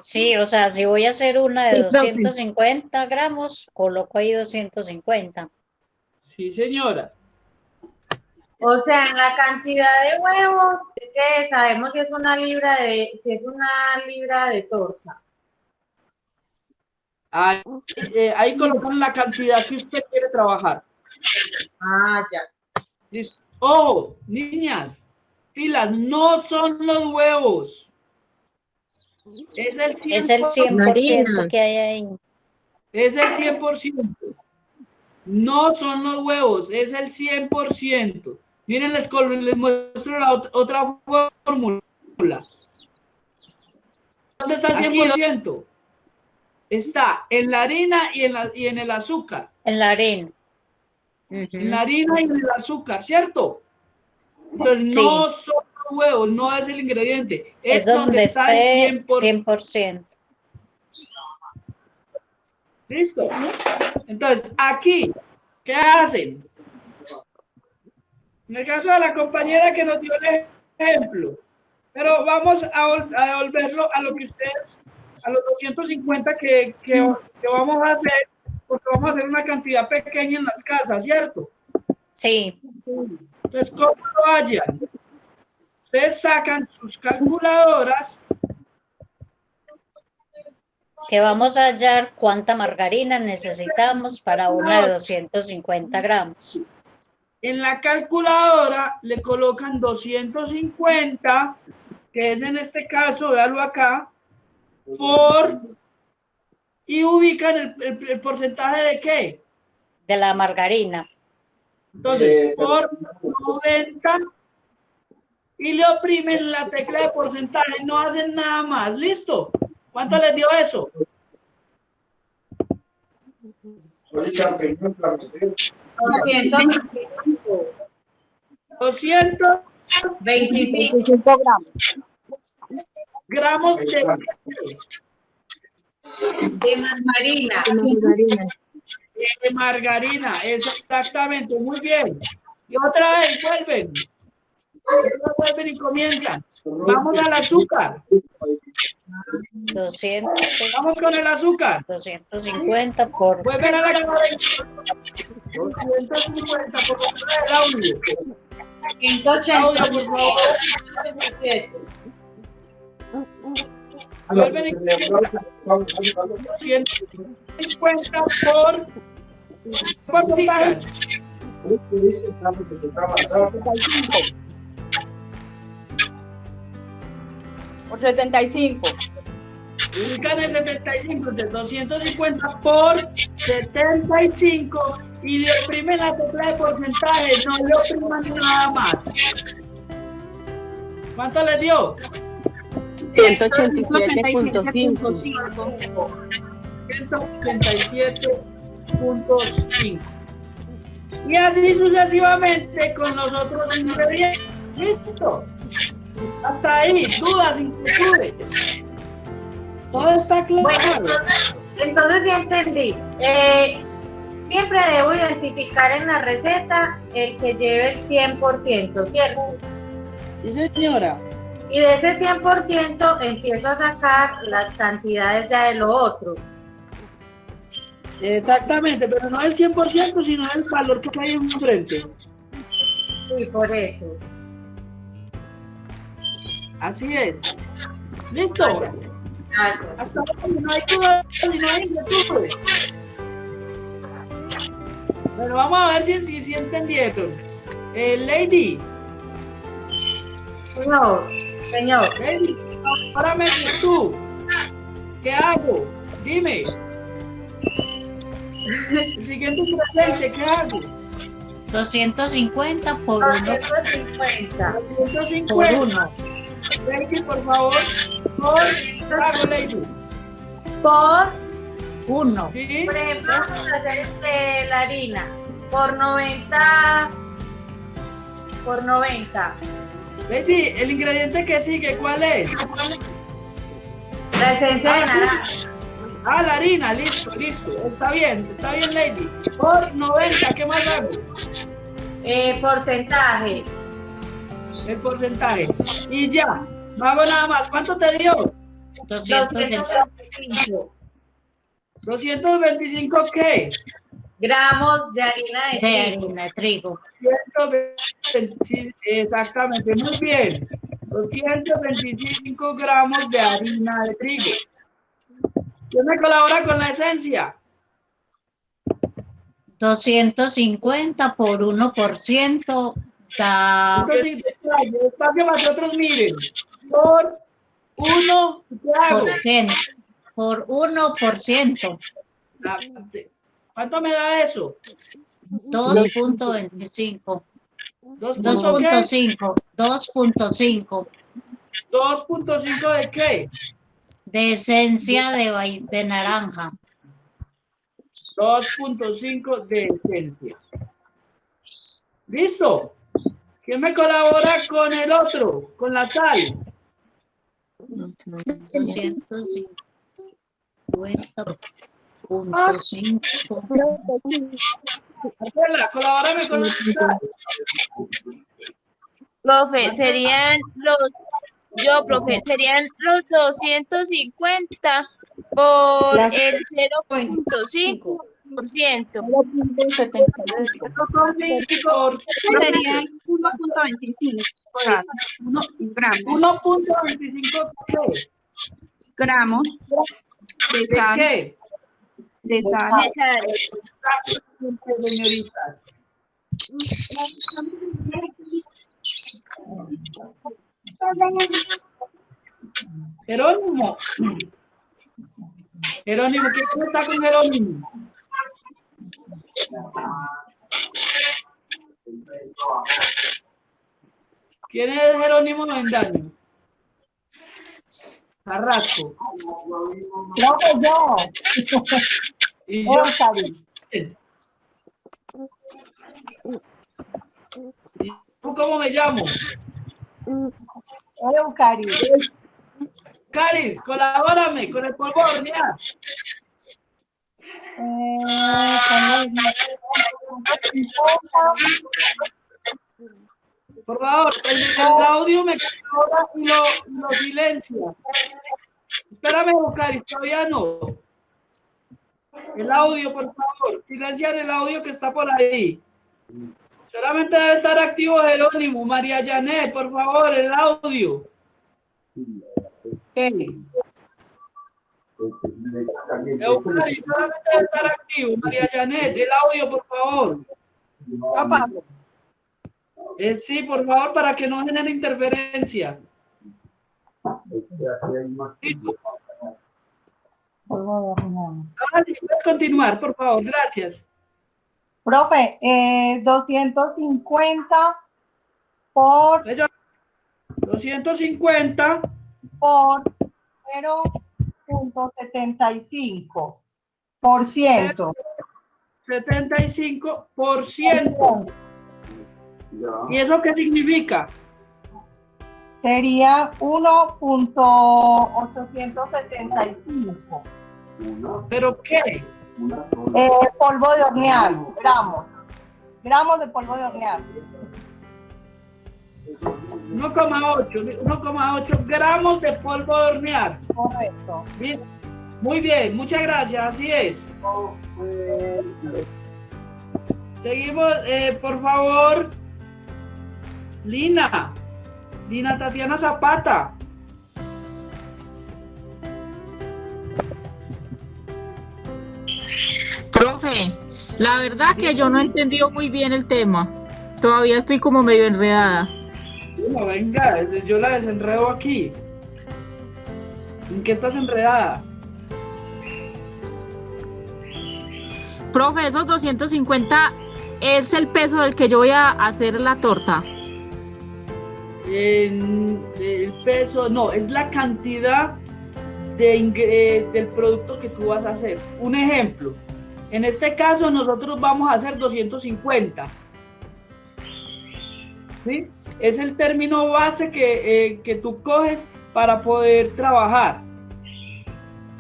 Sí, o sea, si voy a hacer una de 250 gramos, coloco ahí 250. Sí, señora. O sea, en la cantidad de huevos, es que sabemos si es una libra de torta. Ahí colocan la cantidad que usted quiere trabajar. Ah, ya. Listo. Oh, niñas, pilas, no son los huevos. Es el 100%. Es el 100% que hay ahí. Es el 100%. No son los huevos, es el 100%. Miren, les muestro la otra fórmula. ¿Dónde está el 100%? Está en la harina y en el azúcar. En la harina. En la harina y en el azúcar, ¿cierto? Entonces, sí. No son los huevos, no es el ingrediente. Es donde está el 100%. ¿Listo? Entonces, aquí, ¿qué hacen? En el caso de la compañera que nos dio el ejemplo, pero vamos a devolverlo a lo que ustedes, a los 250 que vamos a hacer, porque vamos a hacer una cantidad pequeña en las casas, ¿cierto? Sí. Entonces, ¿cómo lo hallan? Ustedes sacan sus calculadoras. Que vamos a hallar cuánta margarina necesitamos para una de 250 gramos. En la calculadora le colocan 250, que es en este caso, véalo acá, y ubican el porcentaje de qué. De la margarina. Entonces, por 90 y le oprimen la tecla de porcentaje, no hacen nada más. ¿Listo? ¿Cuánto les dio eso? 225 gramos De margarina. de margarina. Exactamente, muy bien. Y otra vez vuelven y comienzan. Vamos al azúcar. 200. Vamos con el azúcar. 250 por... Vuelven a la cámara. 250 por el audio. 180. Audio, por favor. Vuelven y comienzan. 250 por picar. por 75. Ubican el 75, de 250 por 75 y le oprimen la tecla de porcentaje, no le opriman nada más. ¿Cuánto les dio? 187.5. 187.5. Y así sucesivamente con los otros ingredientes. ¿Listo? Hasta ahí, dudas, inquietudes. Todo está claro. Bueno, entonces ya entendí. Siempre debo identificar en la receta el que lleve el 100%, ¿cierto? Sí, señora. Y de ese 100% empiezo a sacar las cantidades ya de lo otro. Exactamente, pero no el 100%, sino el valor que hay enfrente. Sí, por eso. Así es. ¿Listo? Gracias. Hasta ahora no hay dudas y no hay inquietudes. Pero vamos a ver si entendieron. Lady. Señor. Lady, ahora me dices tú. ¿Qué hago? Dime. El siguiente presente, ¿qué hago? 250 por 1. 250. 250. Por 1. Lady, por favor. Hago, Lady. Por 1. ¿Sí? Por ejemplo, vamos a hacer la harina por 90. Por 90. Lady, el ingrediente que sigue, ¿cuál es? La esencia de naranja. Ah, la harina, listo. Está bien, Lady. Por 90, ¿qué más hago? Porcentaje. El porcentaje. Y ya, no hago nada más. ¿Cuánto te dio? 225 225, ¿qué? gramos de harina de trigo. 120, sí, exactamente, muy bien. 225 gramos de harina de trigo. ¿Quién me colabora con la esencia? 250 por 1% da... Entonces, espacio para que otros miren. Por 1, ¿qué hago? Por 1%. ¿Cuánto me da eso? 2.25. 2.5. 2.5 ¿de qué? De esencia de naranja. 2.5 de esencia. ¿Listo? ¿Quién me colabora con el otro? Con la sal. 250.5. Marcela, colabórame con la sal. Profe, serían los 250 por el 0.5. Por Sería el 1.25 gramos. 1.25 ¿qué? Gramos de ¿De sal. qué? De sal. Señoritas. Jerónimo. Jerónimo, ¿quién está con Jerónimo? ¿Quién es Jerónimo Mendaño? Carrasco. Creo que yo. Y yo. ¿Y tú cómo me llamo? Eucari. Caris, colabórame con el polvo de hornear. Por favor, el audio me colabora y lo silencia. Espérame, Caris, todavía no. El audio, por favor, silenciar el audio que está por ahí. Solamente debe estar activo Jerónimo, María Janet, por favor, el audio. Eucari, solamente debe estar activo, María Janet, el audio, por favor. Sí, por favor, para que no genere interferencia. Listo. Ahora sí, puedes continuar, por favor, gracias. Profe, 250 por 250 por 0.75%. 75%. ¿Y eso qué significa? Sería 1.875. ¿Pero qué? Polvo de hornear, gramos de polvo de hornear. 1,8 gramos de polvo de hornear. Correcto. Bien. Muy bien, muchas gracias, así es. Seguimos, por favor. Lina Tatiana Zapata. Profe, la verdad que yo no he entendido muy bien el tema. Todavía estoy como medio enredada. Bueno, venga, yo la desenredo aquí. ¿En qué estás enredada? Profe, esos 250 es el peso del que yo voy a hacer la torta. El peso, no, es la cantidad del producto que tú vas a hacer. Un ejemplo, en este caso nosotros vamos a hacer 250. ¿Sí? Es el término base que tú coges para poder trabajar.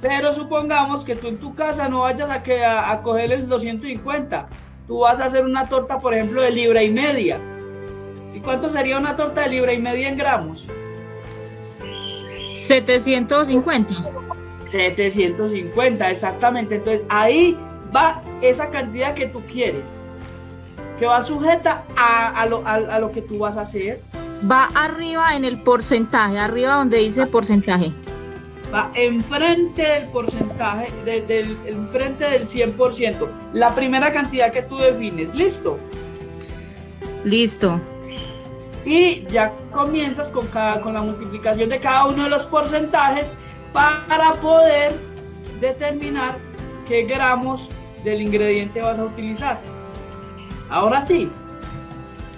Pero supongamos que tú en tu casa no vayas a coger el 250. Tú vas a hacer una torta, por ejemplo, de 1,5 libras. ¿Y cuánto sería una torta de 1,5 libras en gramos? 750. 750, exactamente. Entonces ahí va esa cantidad que tú quieres, que va sujeta a lo que tú vas a hacer. Va arriba en el porcentaje, arriba donde dice porcentaje. Va enfrente del porcentaje, enfrente del 100%. La primera cantidad que tú defines. ¿Listo? Listo. Y ya comienzas con la multiplicación de cada uno de los porcentajes para poder determinar qué gramos del ingrediente vas a utilizar. Ahora sí.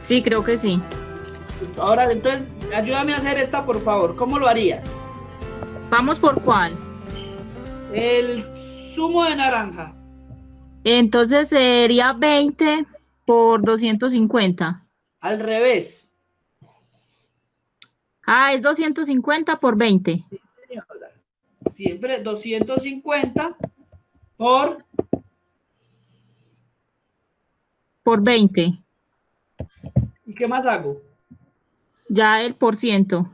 Sí, creo que sí. Ahora, entonces, ayúdame a hacer esta, por favor. ¿Cómo lo harías? ¿Vamos por cuál? El zumo de naranja. Entonces sería 20 por 250. Al revés. Ah, es 250 por 20. Sí, señora. Siempre 250 por 20. ¿Y qué más hago? Ya el %.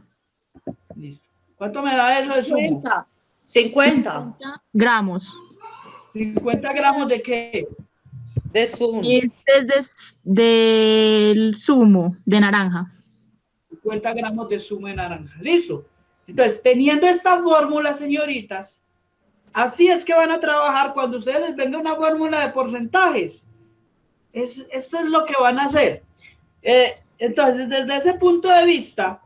Listo. ¿Cuánto me da eso de zumo? 50 gramos. ¿50 gramos de qué? De zumo. Y este es del zumo de naranja. 50 gramos de zumo de naranja. ¿Listo? Entonces, teniendo esta fórmula, señoritas, así es que van a trabajar cuando ustedes les venga una fórmula de porcentajes. Esto es lo que van a hacer. Entonces, desde ese punto de vista,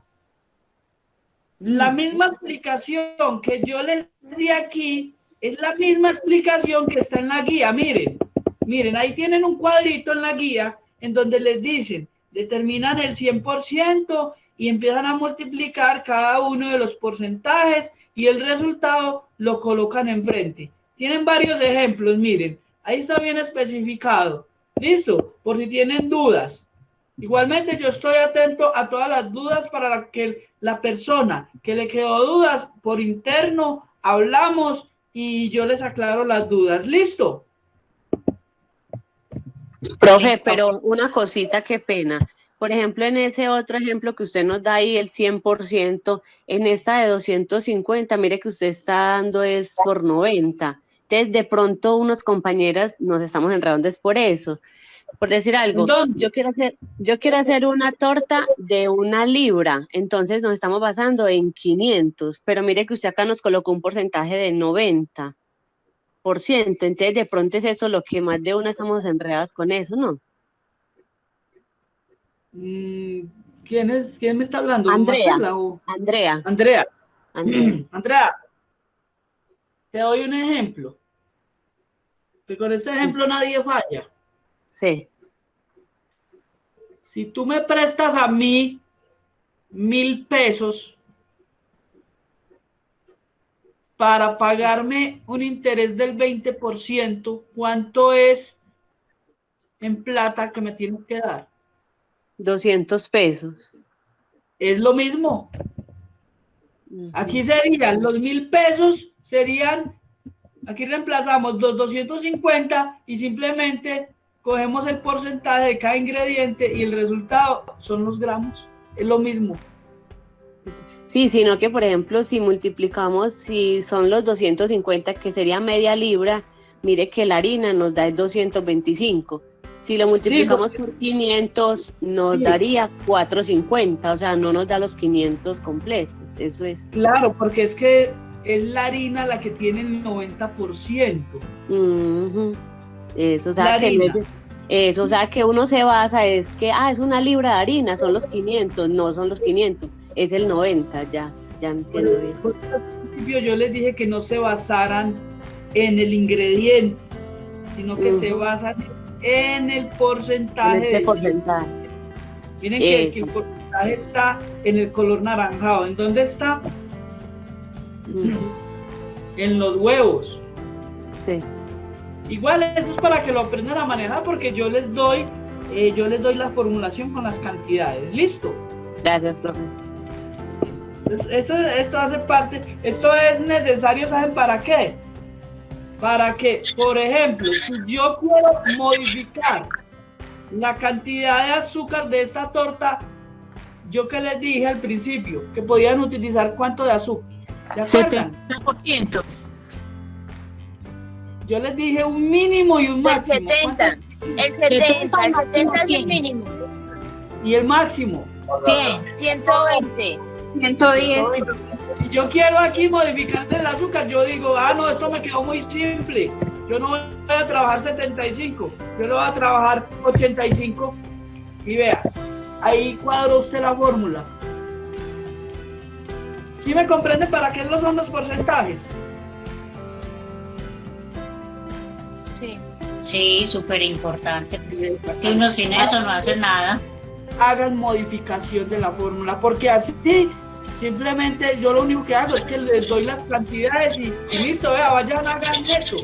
la misma explicación que yo les di aquí es la misma explicación que está en la guía. Miren, ahí tienen un cuadrito en la guía en donde les dicen, determinan el 100% y empiezan a multiplicar cada uno de los porcentajes y el resultado lo colocan enfrente. Tienen varios ejemplos, miren, ahí está bien especificado. ¿Listo? Por si tienen dudas. Igualmente yo estoy atento a todas las dudas para que la persona que le quedó dudas por interno hablamos y yo les aclaro las dudas. ¿Listo? Profe, pero una cosita, qué pena. Por ejemplo, en ese otro ejemplo que usted nos da ahí, el 100%, en esta de 250, mire que usted está dando es por 90. Entonces, de pronto, unos compañeras nos estamos enredando es por eso. Por decir algo, yo quiero hacer una torta de 1 libra, entonces nos estamos basando en 500, pero mire que usted acá nos colocó un porcentaje de 90%, entonces de pronto es eso lo que más de una estamos enredadas con eso, ¿no? ¿Quién me está hablando? Andrea. ¿Marcela o? Andrea. Andrea, te doy un ejemplo. Que con ese ejemplo nadie falla. Sí. Si tú me prestas a mí 1,000 pesos para pagarme un interés del 20%, ¿cuánto es en plata que me tienes que dar? 200 pesos. Es lo mismo. Aquí serían los 1,000 pesos, aquí reemplazamos los 250 y simplemente cogemos el porcentaje de cada ingrediente y el resultado son los gramos. Es lo mismo. Sí, sino que, por ejemplo, si multiplicamos, si son los 250, que sería media libra, mire que la harina nos da 225. Si lo multiplicamos por 500, nos daría 450, o sea, no nos da los 500 completos, eso es. Claro, porque es que es la harina la que tiene el 90%. Eso, o sea, que uno se basa, es que, es 1 libra de harina, son los 500, no son los 500, es el 90, ya entiendo bien. Al principio yo les dije que no se basaran en el ingrediente, sino que se basan en el porcentaje. Miren que el porcentaje está en el color naranjado. ¿En dónde está? En los huevos. Sí. Igual eso es para que lo aprendan a manejar porque yo les doy la formulación con las cantidades. ¿Listo? Gracias, profe. Esto hace parte, esto es necesario, ¿saben para qué? Para que, por ejemplo, si yo quiero modificar la cantidad de azúcar de esta torta, yo que les dije al principio, que podían utilizar ¿cuánto de azúcar? ¿Se acuerdan? 70%. Yo les dije un mínimo y un máximo. El 70 es el mínimo. ¿Y el máximo? 120. 110. Si yo quiero aquí modificar el azúcar, yo digo, no, esto me quedó muy simple. Yo no voy a trabajar 75, yo lo voy a trabajar 85. Y vea, ahí cuadró usted la fórmula. ¿Sí me comprende para qué son los porcentajes? Sí, súper importante. Pues, es que uno sin eso no hace nada. Hagan modificación de la fórmula, porque así simplemente yo lo único que hago es que les doy las cantidades y listo, vea, vayan, hagan eso.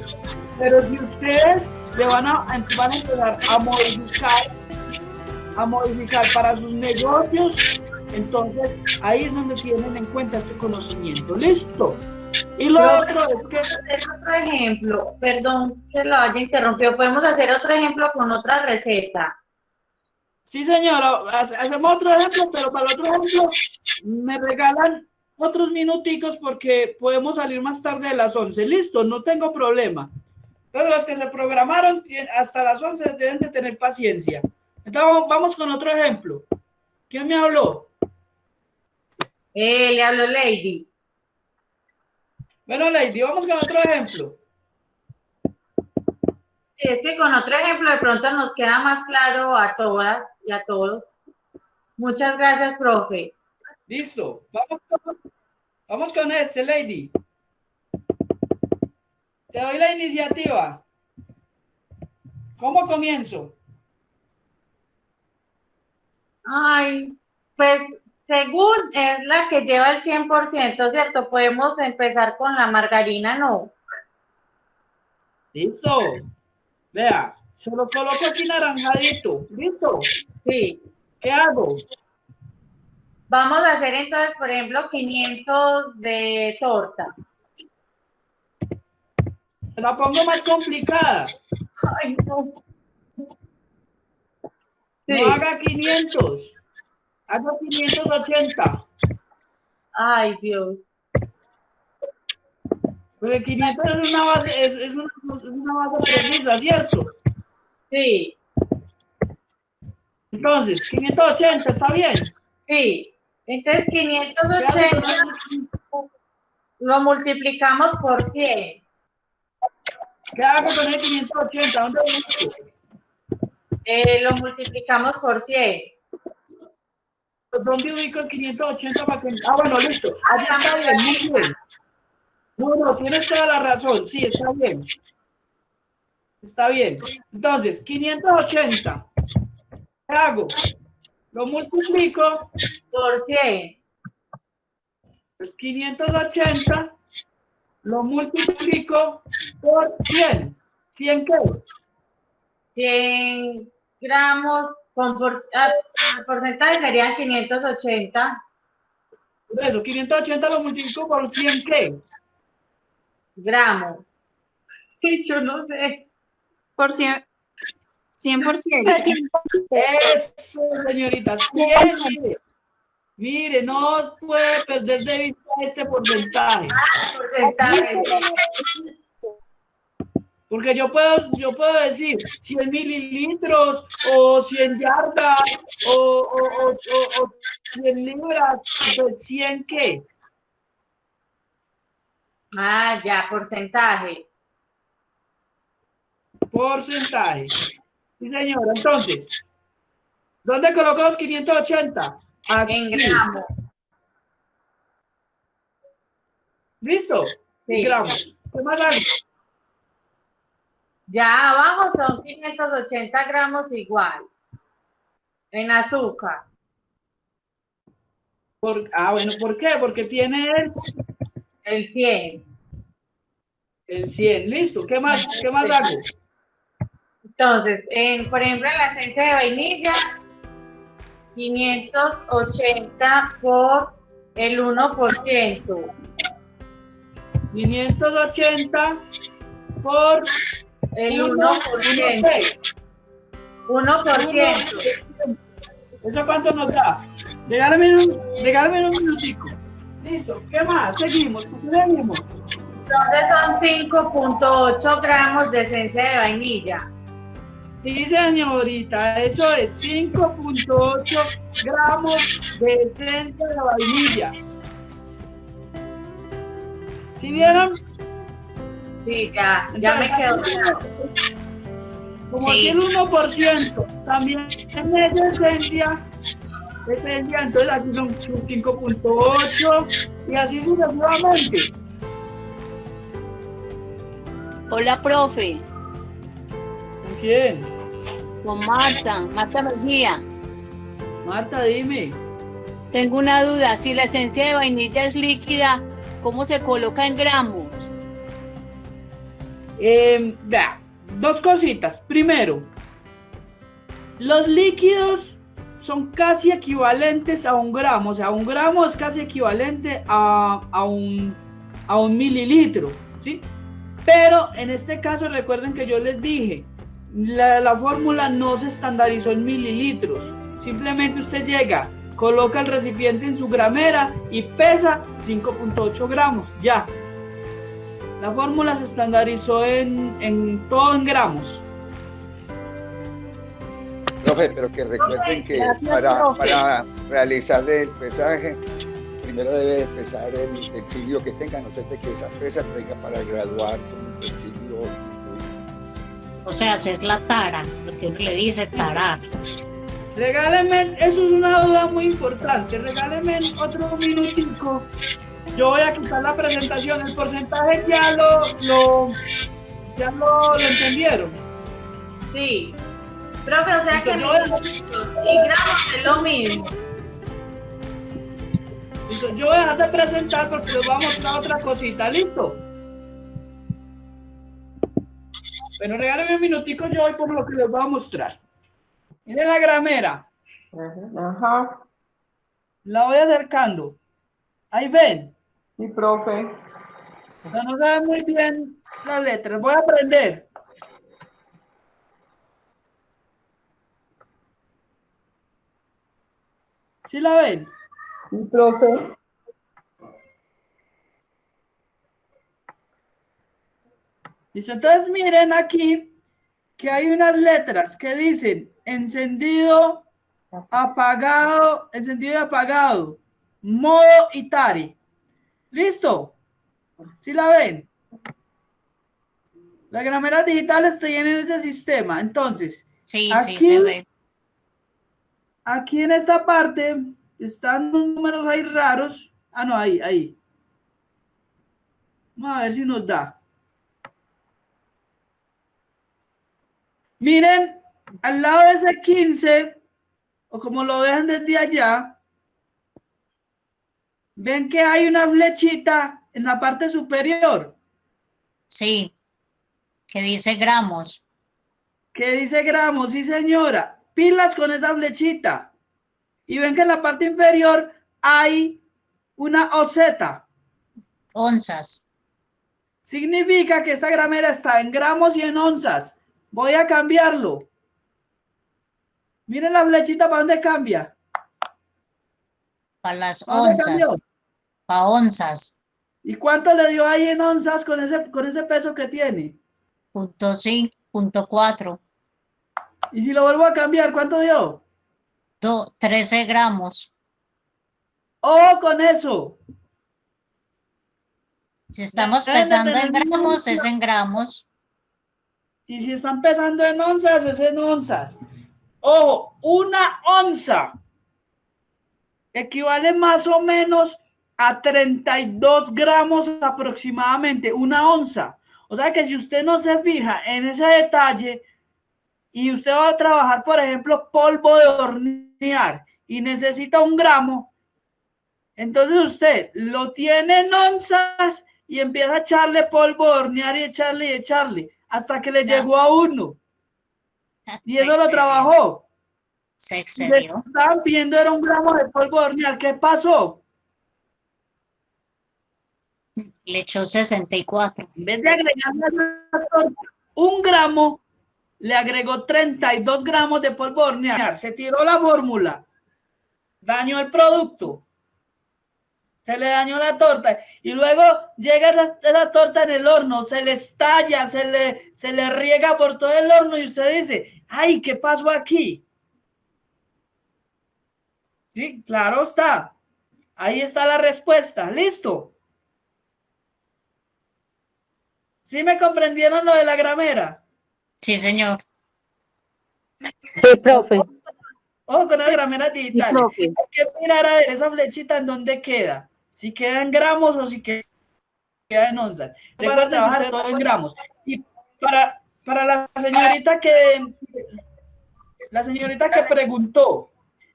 Pero si ustedes le van a empezar a modificar para sus negocios, entonces ahí es donde tienen en cuenta este conocimiento. ¿Listo? Y lo otro es que... Hacer otro ejemplo, perdón que lo haya interrumpido, podemos hacer otro ejemplo con otra receta. Sí, señora, hacemos otro ejemplo, pero para el otro ejemplo me regalan otros minuticos porque podemos salir más tarde de las 11. Listo, no tengo problema. Entonces, los que se programaron hasta las 11 deben de tener paciencia. Entonces, vamos con otro ejemplo. ¿Quién me habló? Le habló Lady. Bueno, Lady, vamos con otro ejemplo. Es que con otro ejemplo de pronto nos queda más claro a todas y a todos. Muchas gracias, profe. Listo. Vamos con este, Lady. Te doy la iniciativa. ¿Cómo comienzo? Ay, pues según es la que lleva el 100%, ¿cierto? Podemos empezar con la margarina, ¿no? Listo. Vea, se lo coloco aquí naranjadito. ¿Listo? Sí. ¿Qué hago? Vamos a hacer entonces, por ejemplo, 500 de torta. Se la pongo más complicada. Ay, no. Sí. No haga 500. Haga 580. Ay, Dios. Porque 500 es una base, es una base precisa, ¿cierto? Sí. Entonces, 580, ¿está bien? Sí. Entonces, 580 lo multiplicamos por 100. ¿Qué hago con el 580? ¿Dónde lo busco? Lo multiplicamos por 100. ¿Dónde ubico el 580 para que... Ah, bueno, listo. Ahí está bien, muy bien. No, tienes toda la razón. Sí, está bien. Está bien. Entonces, 580. ¿Qué hago? Lo multiplico por 100. Pues 580 lo multiplico por 100. ¿100 qué? 100 gramos, el porcentaje serían 580. Por eso, 580 lo multiplico por 100 qué? Gramos. Yo no sé. Por 100%. Eso, señoritas. 100, mire. Mire, no puede perder de vista este porcentaje. Porque yo puedo decir 100 mililitros o 100 yardas o 100 libras. Pues, ¿100 qué? Ah, ya, porcentaje. Porcentaje. Sí, señora. Entonces, ¿dónde coloco los 580? Aquí. En gramos. ¿Listo? Sí. Gramos. ¿Qué más hago? Ya abajo son 580 gramos igual. En azúcar. Bueno, ¿por qué? Porque tiene el 100. El 100, listo. ¿Qué más hago? Entonces, por ejemplo, en la esencia de vainilla, 580 por el 1%. 580 por el 1%. 1%. ¿Eso cuánto nos da? Regálame un minutico. Listo. ¿Qué más? Seguimos. Entonces son 5.8 gramos de esencia de vainilla. Sí, señorita, eso es 5.8 gramos de esencia de vainilla. ¿Sí vieron? Sí, ya me quedó claro. Como aquí el 1% también es esencia, entonces aquí son 5.8 y así sucesivamente. Hola, profe. ¿Con quién? Con Marta Mejía. Marta, dime. Tengo una duda, si la esencia de vainilla es líquida, ¿cómo se coloca en gramos? Dos cositas. Primero, los líquidos son casi equivalentes a 1 gramo, o sea, 1 gramo es casi equivalente a un mililitro, ¿sí? Pero en este caso recuerden que yo les dije, la fórmula no se estandarizó en mililitros, simplemente usted llega, coloca el recipiente en su gramera y pesa 5.8 gramos, ya. La fórmula se estandarizó todo en gramos. Profe, pero que recuerden que para realizar el pesaje, primero debe pesar el utensilio que tenga, no sé de que esa empresa traiga para graduar con un utensilio. O sea, hacer la tara, lo que uno le dice tarar. Regáleme, eso es una duda muy importante, regáleme otro minutico. Yo voy a quitar la presentación, el porcentaje ya lo entendieron. Sí. Profe, o sea Listo, que yo voy a- mililitros y gramos es lo mismo. Listo, yo voy a dejar de presentar porque les voy a mostrar otra cosita, ¿listo? Pero regáleme un minutico, yo voy por lo que les voy a mostrar. Miren la gramera. Ajá. La voy acercando. Ahí ven. Sí, profe. Pero no se ven muy bien las letras. Voy a aprender. ¿Sí la ven? Sí, profe. Listo, entonces miren aquí que hay unas letras que dicen encendido, apagado, modo Itari. ¿Listo? ¿Sí la ven? Las grameras digitales tienen ese sistema. Entonces, Sí, aquí, sí, se ve. aquí en esta parte están unos números ahí raros. Ah, no, ahí. Vamos a ver si nos da. Miren, al lado de ese 15, o como lo vean desde allá, ven que hay una flechita en la parte superior. Sí, que dice gramos. Que dice gramos, sí señora. Pilas con esa flechita. Y ven que en la parte inferior hay una oseta. Onzas. Significa que esta gramera está en gramos y en onzas. Voy a cambiarlo. Miren la flechita, ¿para dónde cambia? Para las ¿Para dónde onzas. cambió? Para onzas. ¿Y cuánto le dio ahí en onzas con ese peso que tiene? .4. Y si lo vuelvo a cambiar, ¿cuánto dio? 13 gramos. ¡Oh, con eso! Si estamos Deben de pesando en tener gramos, mucha- es en gramos. Y si están pesando en onzas, es en onzas. Ojo, una onza equivale más o menos a 32 gramos aproximadamente, una onza. O sea que si usted no se fija en ese detalle y usted va a trabajar, por ejemplo, polvo de hornear y necesita 1 gramo, entonces usted lo tiene en onzas y empieza a echarle polvo de hornear y echarle hasta que le llegó a 1. Y Se eso lo excedió. trabajó. Se Le excedió. estaban pidiendo era 1 gramo de polvo de hornear. ¿Qué pasó? Le echó 64. En vez de agregarle a la torta 1 gramo, le agregó 32 gramos de polvo de hornear. Se tiró la fórmula. Dañó el producto. Se le dañó la torta. Y luego llega esa torta en el horno, se le estalla, se le riega por todo el horno y usted dice, ay, ¿qué pasó aquí? Sí, claro está. Ahí está la respuesta. ¿Listo? ¿Sí me comprendieron lo de la gramera? Sí, señor. Sí, profe. Ojo con las grameras digitales. profe. Hay que mirar a ver esa flechita en dónde queda. Si queda en gramos o si queda en onzas. Recuerden trabajar todo en gramos. Y para la señorita que preguntó,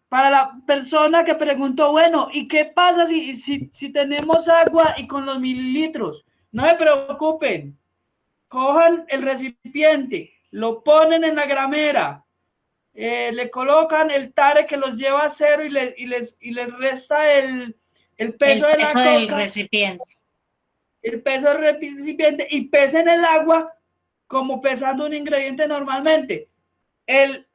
para la persona que preguntó, bueno, ¿y qué pasa si tenemos agua y con los mililitros? No se preocupen. Cojan el recipiente, lo ponen en la gramera, le colocan el tare que los lleva a 0 y les resta el peso de la peso del coca, recipiente. el peso del recipiente y pesen el agua como pesando un ingrediente normalmente. El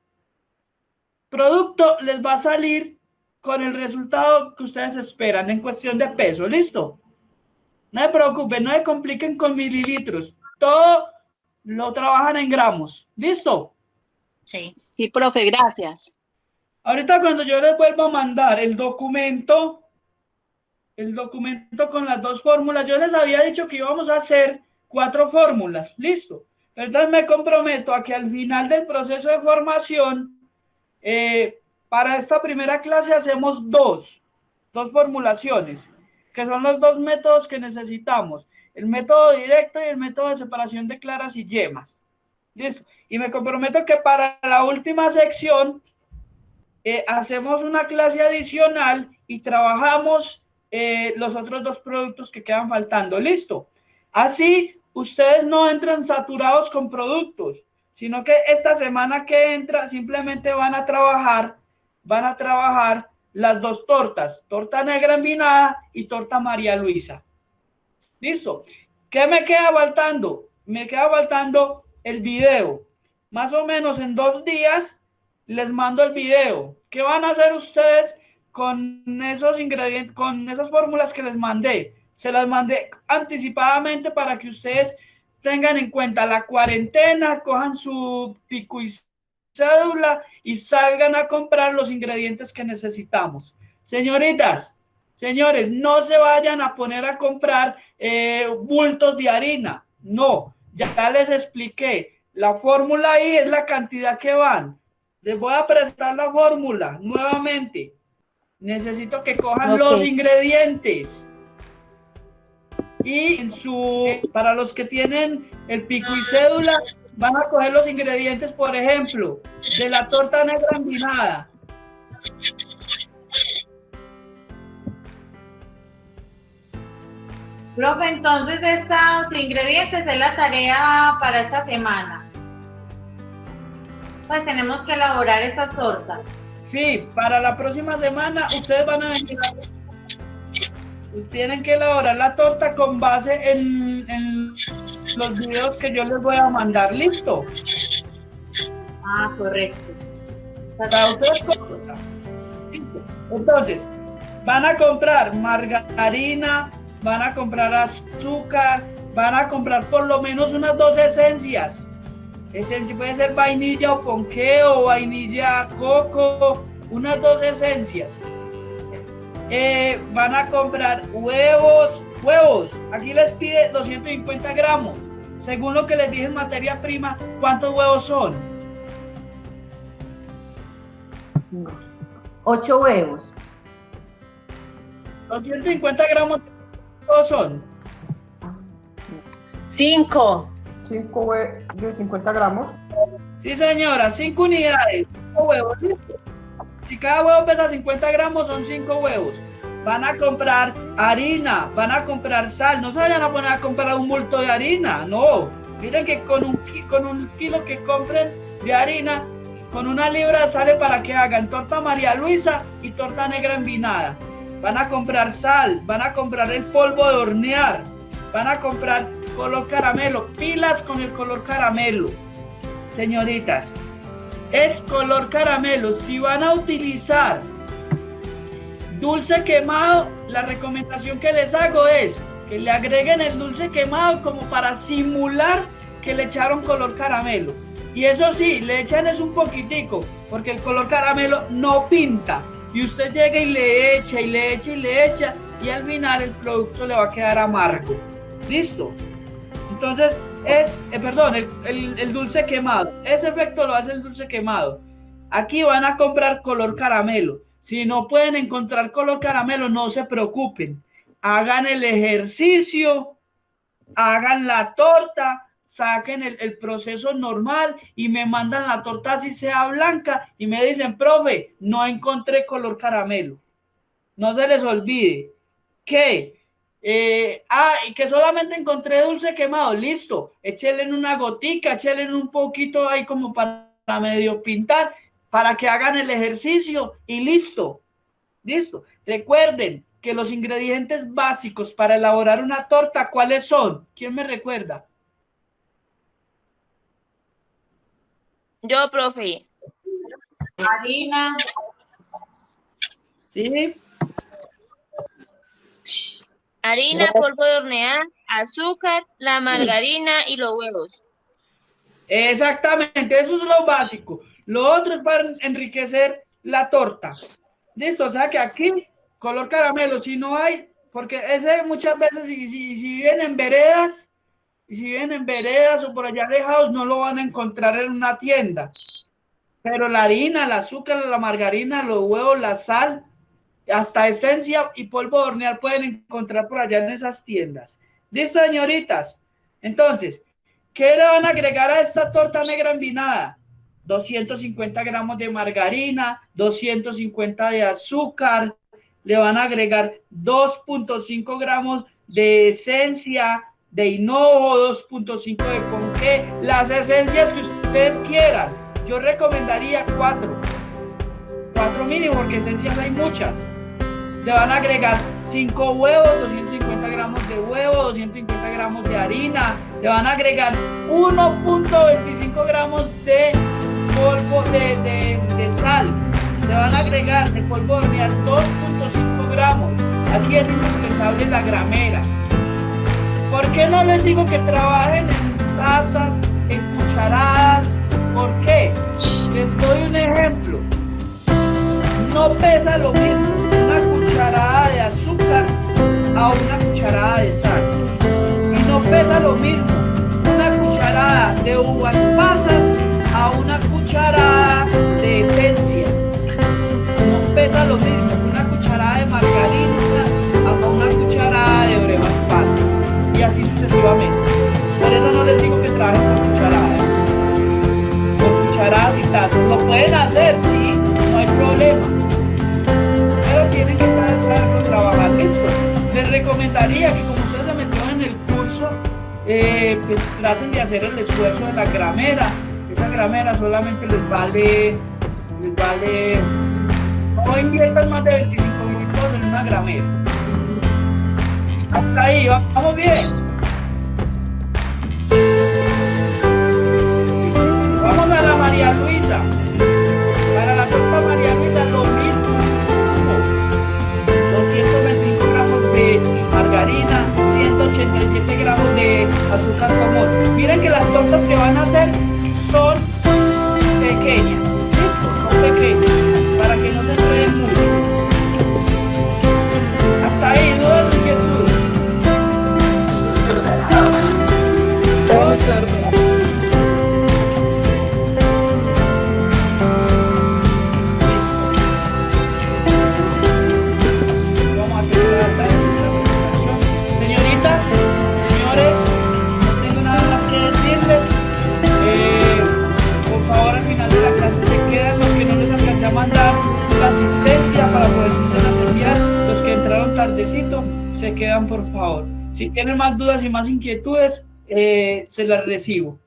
producto les va a salir con el resultado que ustedes esperan en cuestión de peso. ¿Listo? No se preocupen, no se compliquen con mililitros. Todo lo trabajan en gramos. ¿Listo? Sí. Sí, profe, gracias. Ahorita cuando yo les vuelvo a mandar el documento con las 2 fórmulas, yo les había dicho que íbamos a hacer 4 fórmulas. ¿Listo? Entonces me comprometo a que al final del proceso de formación, para esta primera clase hacemos dos formulaciones, que son los 2 métodos que necesitamos, el método directo y el método de separación de claras y yemas. Listo. Y me comprometo que para la última sección hacemos una clase adicional y trabajamos los otros 2 productos que quedan faltando. Listo. Así ustedes no entran saturados con productos, sino que esta semana que entra simplemente van a trabajar las 2 tortas, torta negra envinada y torta María Luisa. Listo. ¿Qué me queda faltando? Me queda faltando el video. Más o menos en 2 días les mando el video. ¿Qué van a hacer ustedes con esos ingredientes, con esas fórmulas que les mandé? Se las mandé anticipadamente para que ustedes tengan en cuenta la cuarentena, cojan su pico y cédula y salgan a comprar los ingredientes que necesitamos. Señoritas, señores, no se vayan a poner a comprar bultos de harina. No, ya les expliqué. La fórmula ahí es la cantidad que van. Les voy a prestar la fórmula nuevamente. Necesito que cojan los ingredientes. Y para los que tienen el pico y cédula, van a coger los ingredientes, por ejemplo, de la torta negra envinada. Profe, entonces estos ingredientes es la tarea para esta semana. Pues tenemos que elaborar esta torta. Sí, para la próxima semana ustedes van a venir. Ustedes tienen que elaborar la torta con base en los videos que yo les voy a mandar. ¿Listo? Ah, correcto. Para ustedes, ¿listo? Entonces, van a comprar margarina, van a comprar azúcar, van a comprar por lo menos unas 2 esencias. Esencia puede ser vainilla o ponqué o vainilla coco, unas 2 esencias. Van a comprar huevos. Aquí les pide 250 gramos. Según lo que les dije en materia prima, ¿cuántos huevos son? 8 huevos. 250 gramos de huevos son. 5. 5 huevos de 50 gramos. Sí, señora, 5 unidades, 5 huevos, listo. Si cada huevo pesa 50 gramos, son 5 huevos. Van a comprar harina, van a comprar sal. No se vayan a poner a comprar un bulto de harina, no. Miren que con un kilo que compren de harina, con 1 libra sale para que hagan torta María Luisa y torta negra envinada. Van a comprar sal, van a comprar el polvo de hornear, van a comprar color caramelo, pilas con el color caramelo. Señoritas, es color caramelo. Si van a utilizar dulce quemado, la recomendación que les hago es que le agreguen el dulce quemado como para simular que le echaron color caramelo. Y eso sí, le echan es un poquitico, porque el color caramelo no pinta. Y usted llega y le echa, y le echa, y le echa, y al final el producto le va a quedar amargo. ¿Listo? Entonces, el dulce quemado. Ese efecto lo hace el dulce quemado. Aquí van a comprar color caramelo. Si no pueden encontrar color caramelo, no se preocupen. Hagan el ejercicio, hagan la torta, saquen el proceso normal y me mandan la torta así sea blanca y me dicen, profe, no encontré color caramelo. No se les olvide que y que solamente encontré dulce quemado. Listo, échenle en una gotica, échenle en un poquito ahí como para medio pintar, para que hagan el ejercicio y listo. Recuerden que los ingredientes básicos para elaborar una torta, ¿cuáles son? ¿Quién me recuerda? Yo, profe. Harina. ¿Sí? harina, polvo de hornear, azúcar, la margarina y los huevos. Exactamente, eso es lo básico. Lo otro es para enriquecer la torta. Listo, o sea que aquí color caramelo, si no hay, porque ese muchas veces si viven en veredas, y si viven en veredas o por allá alejados, no lo van a encontrar en una tienda. Pero la harina, el azúcar, la margarina, los huevos, la sal, hasta esencia y polvo de hornear pueden encontrar por allá en esas tiendas. ¿Listo, señoritas? Entonces, ¿qué le van a agregar a esta torta negra envinada? 250 gramos de margarina, 250 de azúcar, le van a agregar 2.5 gramos de esencia de hinojo, 2.5 de ponqué, las esencias que ustedes quieran. Yo recomendaría 4 mínimo, porque esencias hay muchas. Le van a agregar 5 huevos, 250 gramos de huevo, 250 gramos de harina. Le van a agregar 1.25 gramos de polvo de sal. Le van a agregar de polvo de hornear 2.5 gramos. Aquí es indispensable la gramera. ¿Por qué no les digo que trabajen en tazas, en cucharadas? ¿Por qué? Les doy un ejemplo. No pesa lo mismo una cucharada de azúcar a una cucharada de sal. Y no pesa lo mismo una cucharada de uvas pasas a una cucharada de esencia. No pesa lo mismo una cucharada de margarina a una cucharada de brevas pasas. Y así sucesivamente. Por eso no les digo que trabajen con cucharadas. Con cucharadas y tazas. Lo pueden hacer, sí, no hay problema. Pero tienen que saberlo trabajar. Listo. Les recomendaría que como ustedes se metieron en el curso, pues traten de hacer el esfuerzo de la gramera. Esa gramera solamente les vale, no inviertan más de 25.000 pesos en una gramera. Hasta ahí, vamos bien. Vamos a la María Luisa. Para la torta María Luisa lo mismo. 225 gramos de margarina, 187 gramos de azúcar común. Miren que las tortas que van a hacer son pequeñas. ¿Listo? Son pequeñas. Para que no se enreden mucho. Hasta ahí, dudas o inquietudes. Señoritas, señores, no tengo nada más que decirles. Por favor, al final de la clase se quedan los que no les alcancé a mandar la asistencia para poder enviar. Los que entraron tardecito, se quedan por favor. Si tienen más dudas y más inquietudes, se las recibo.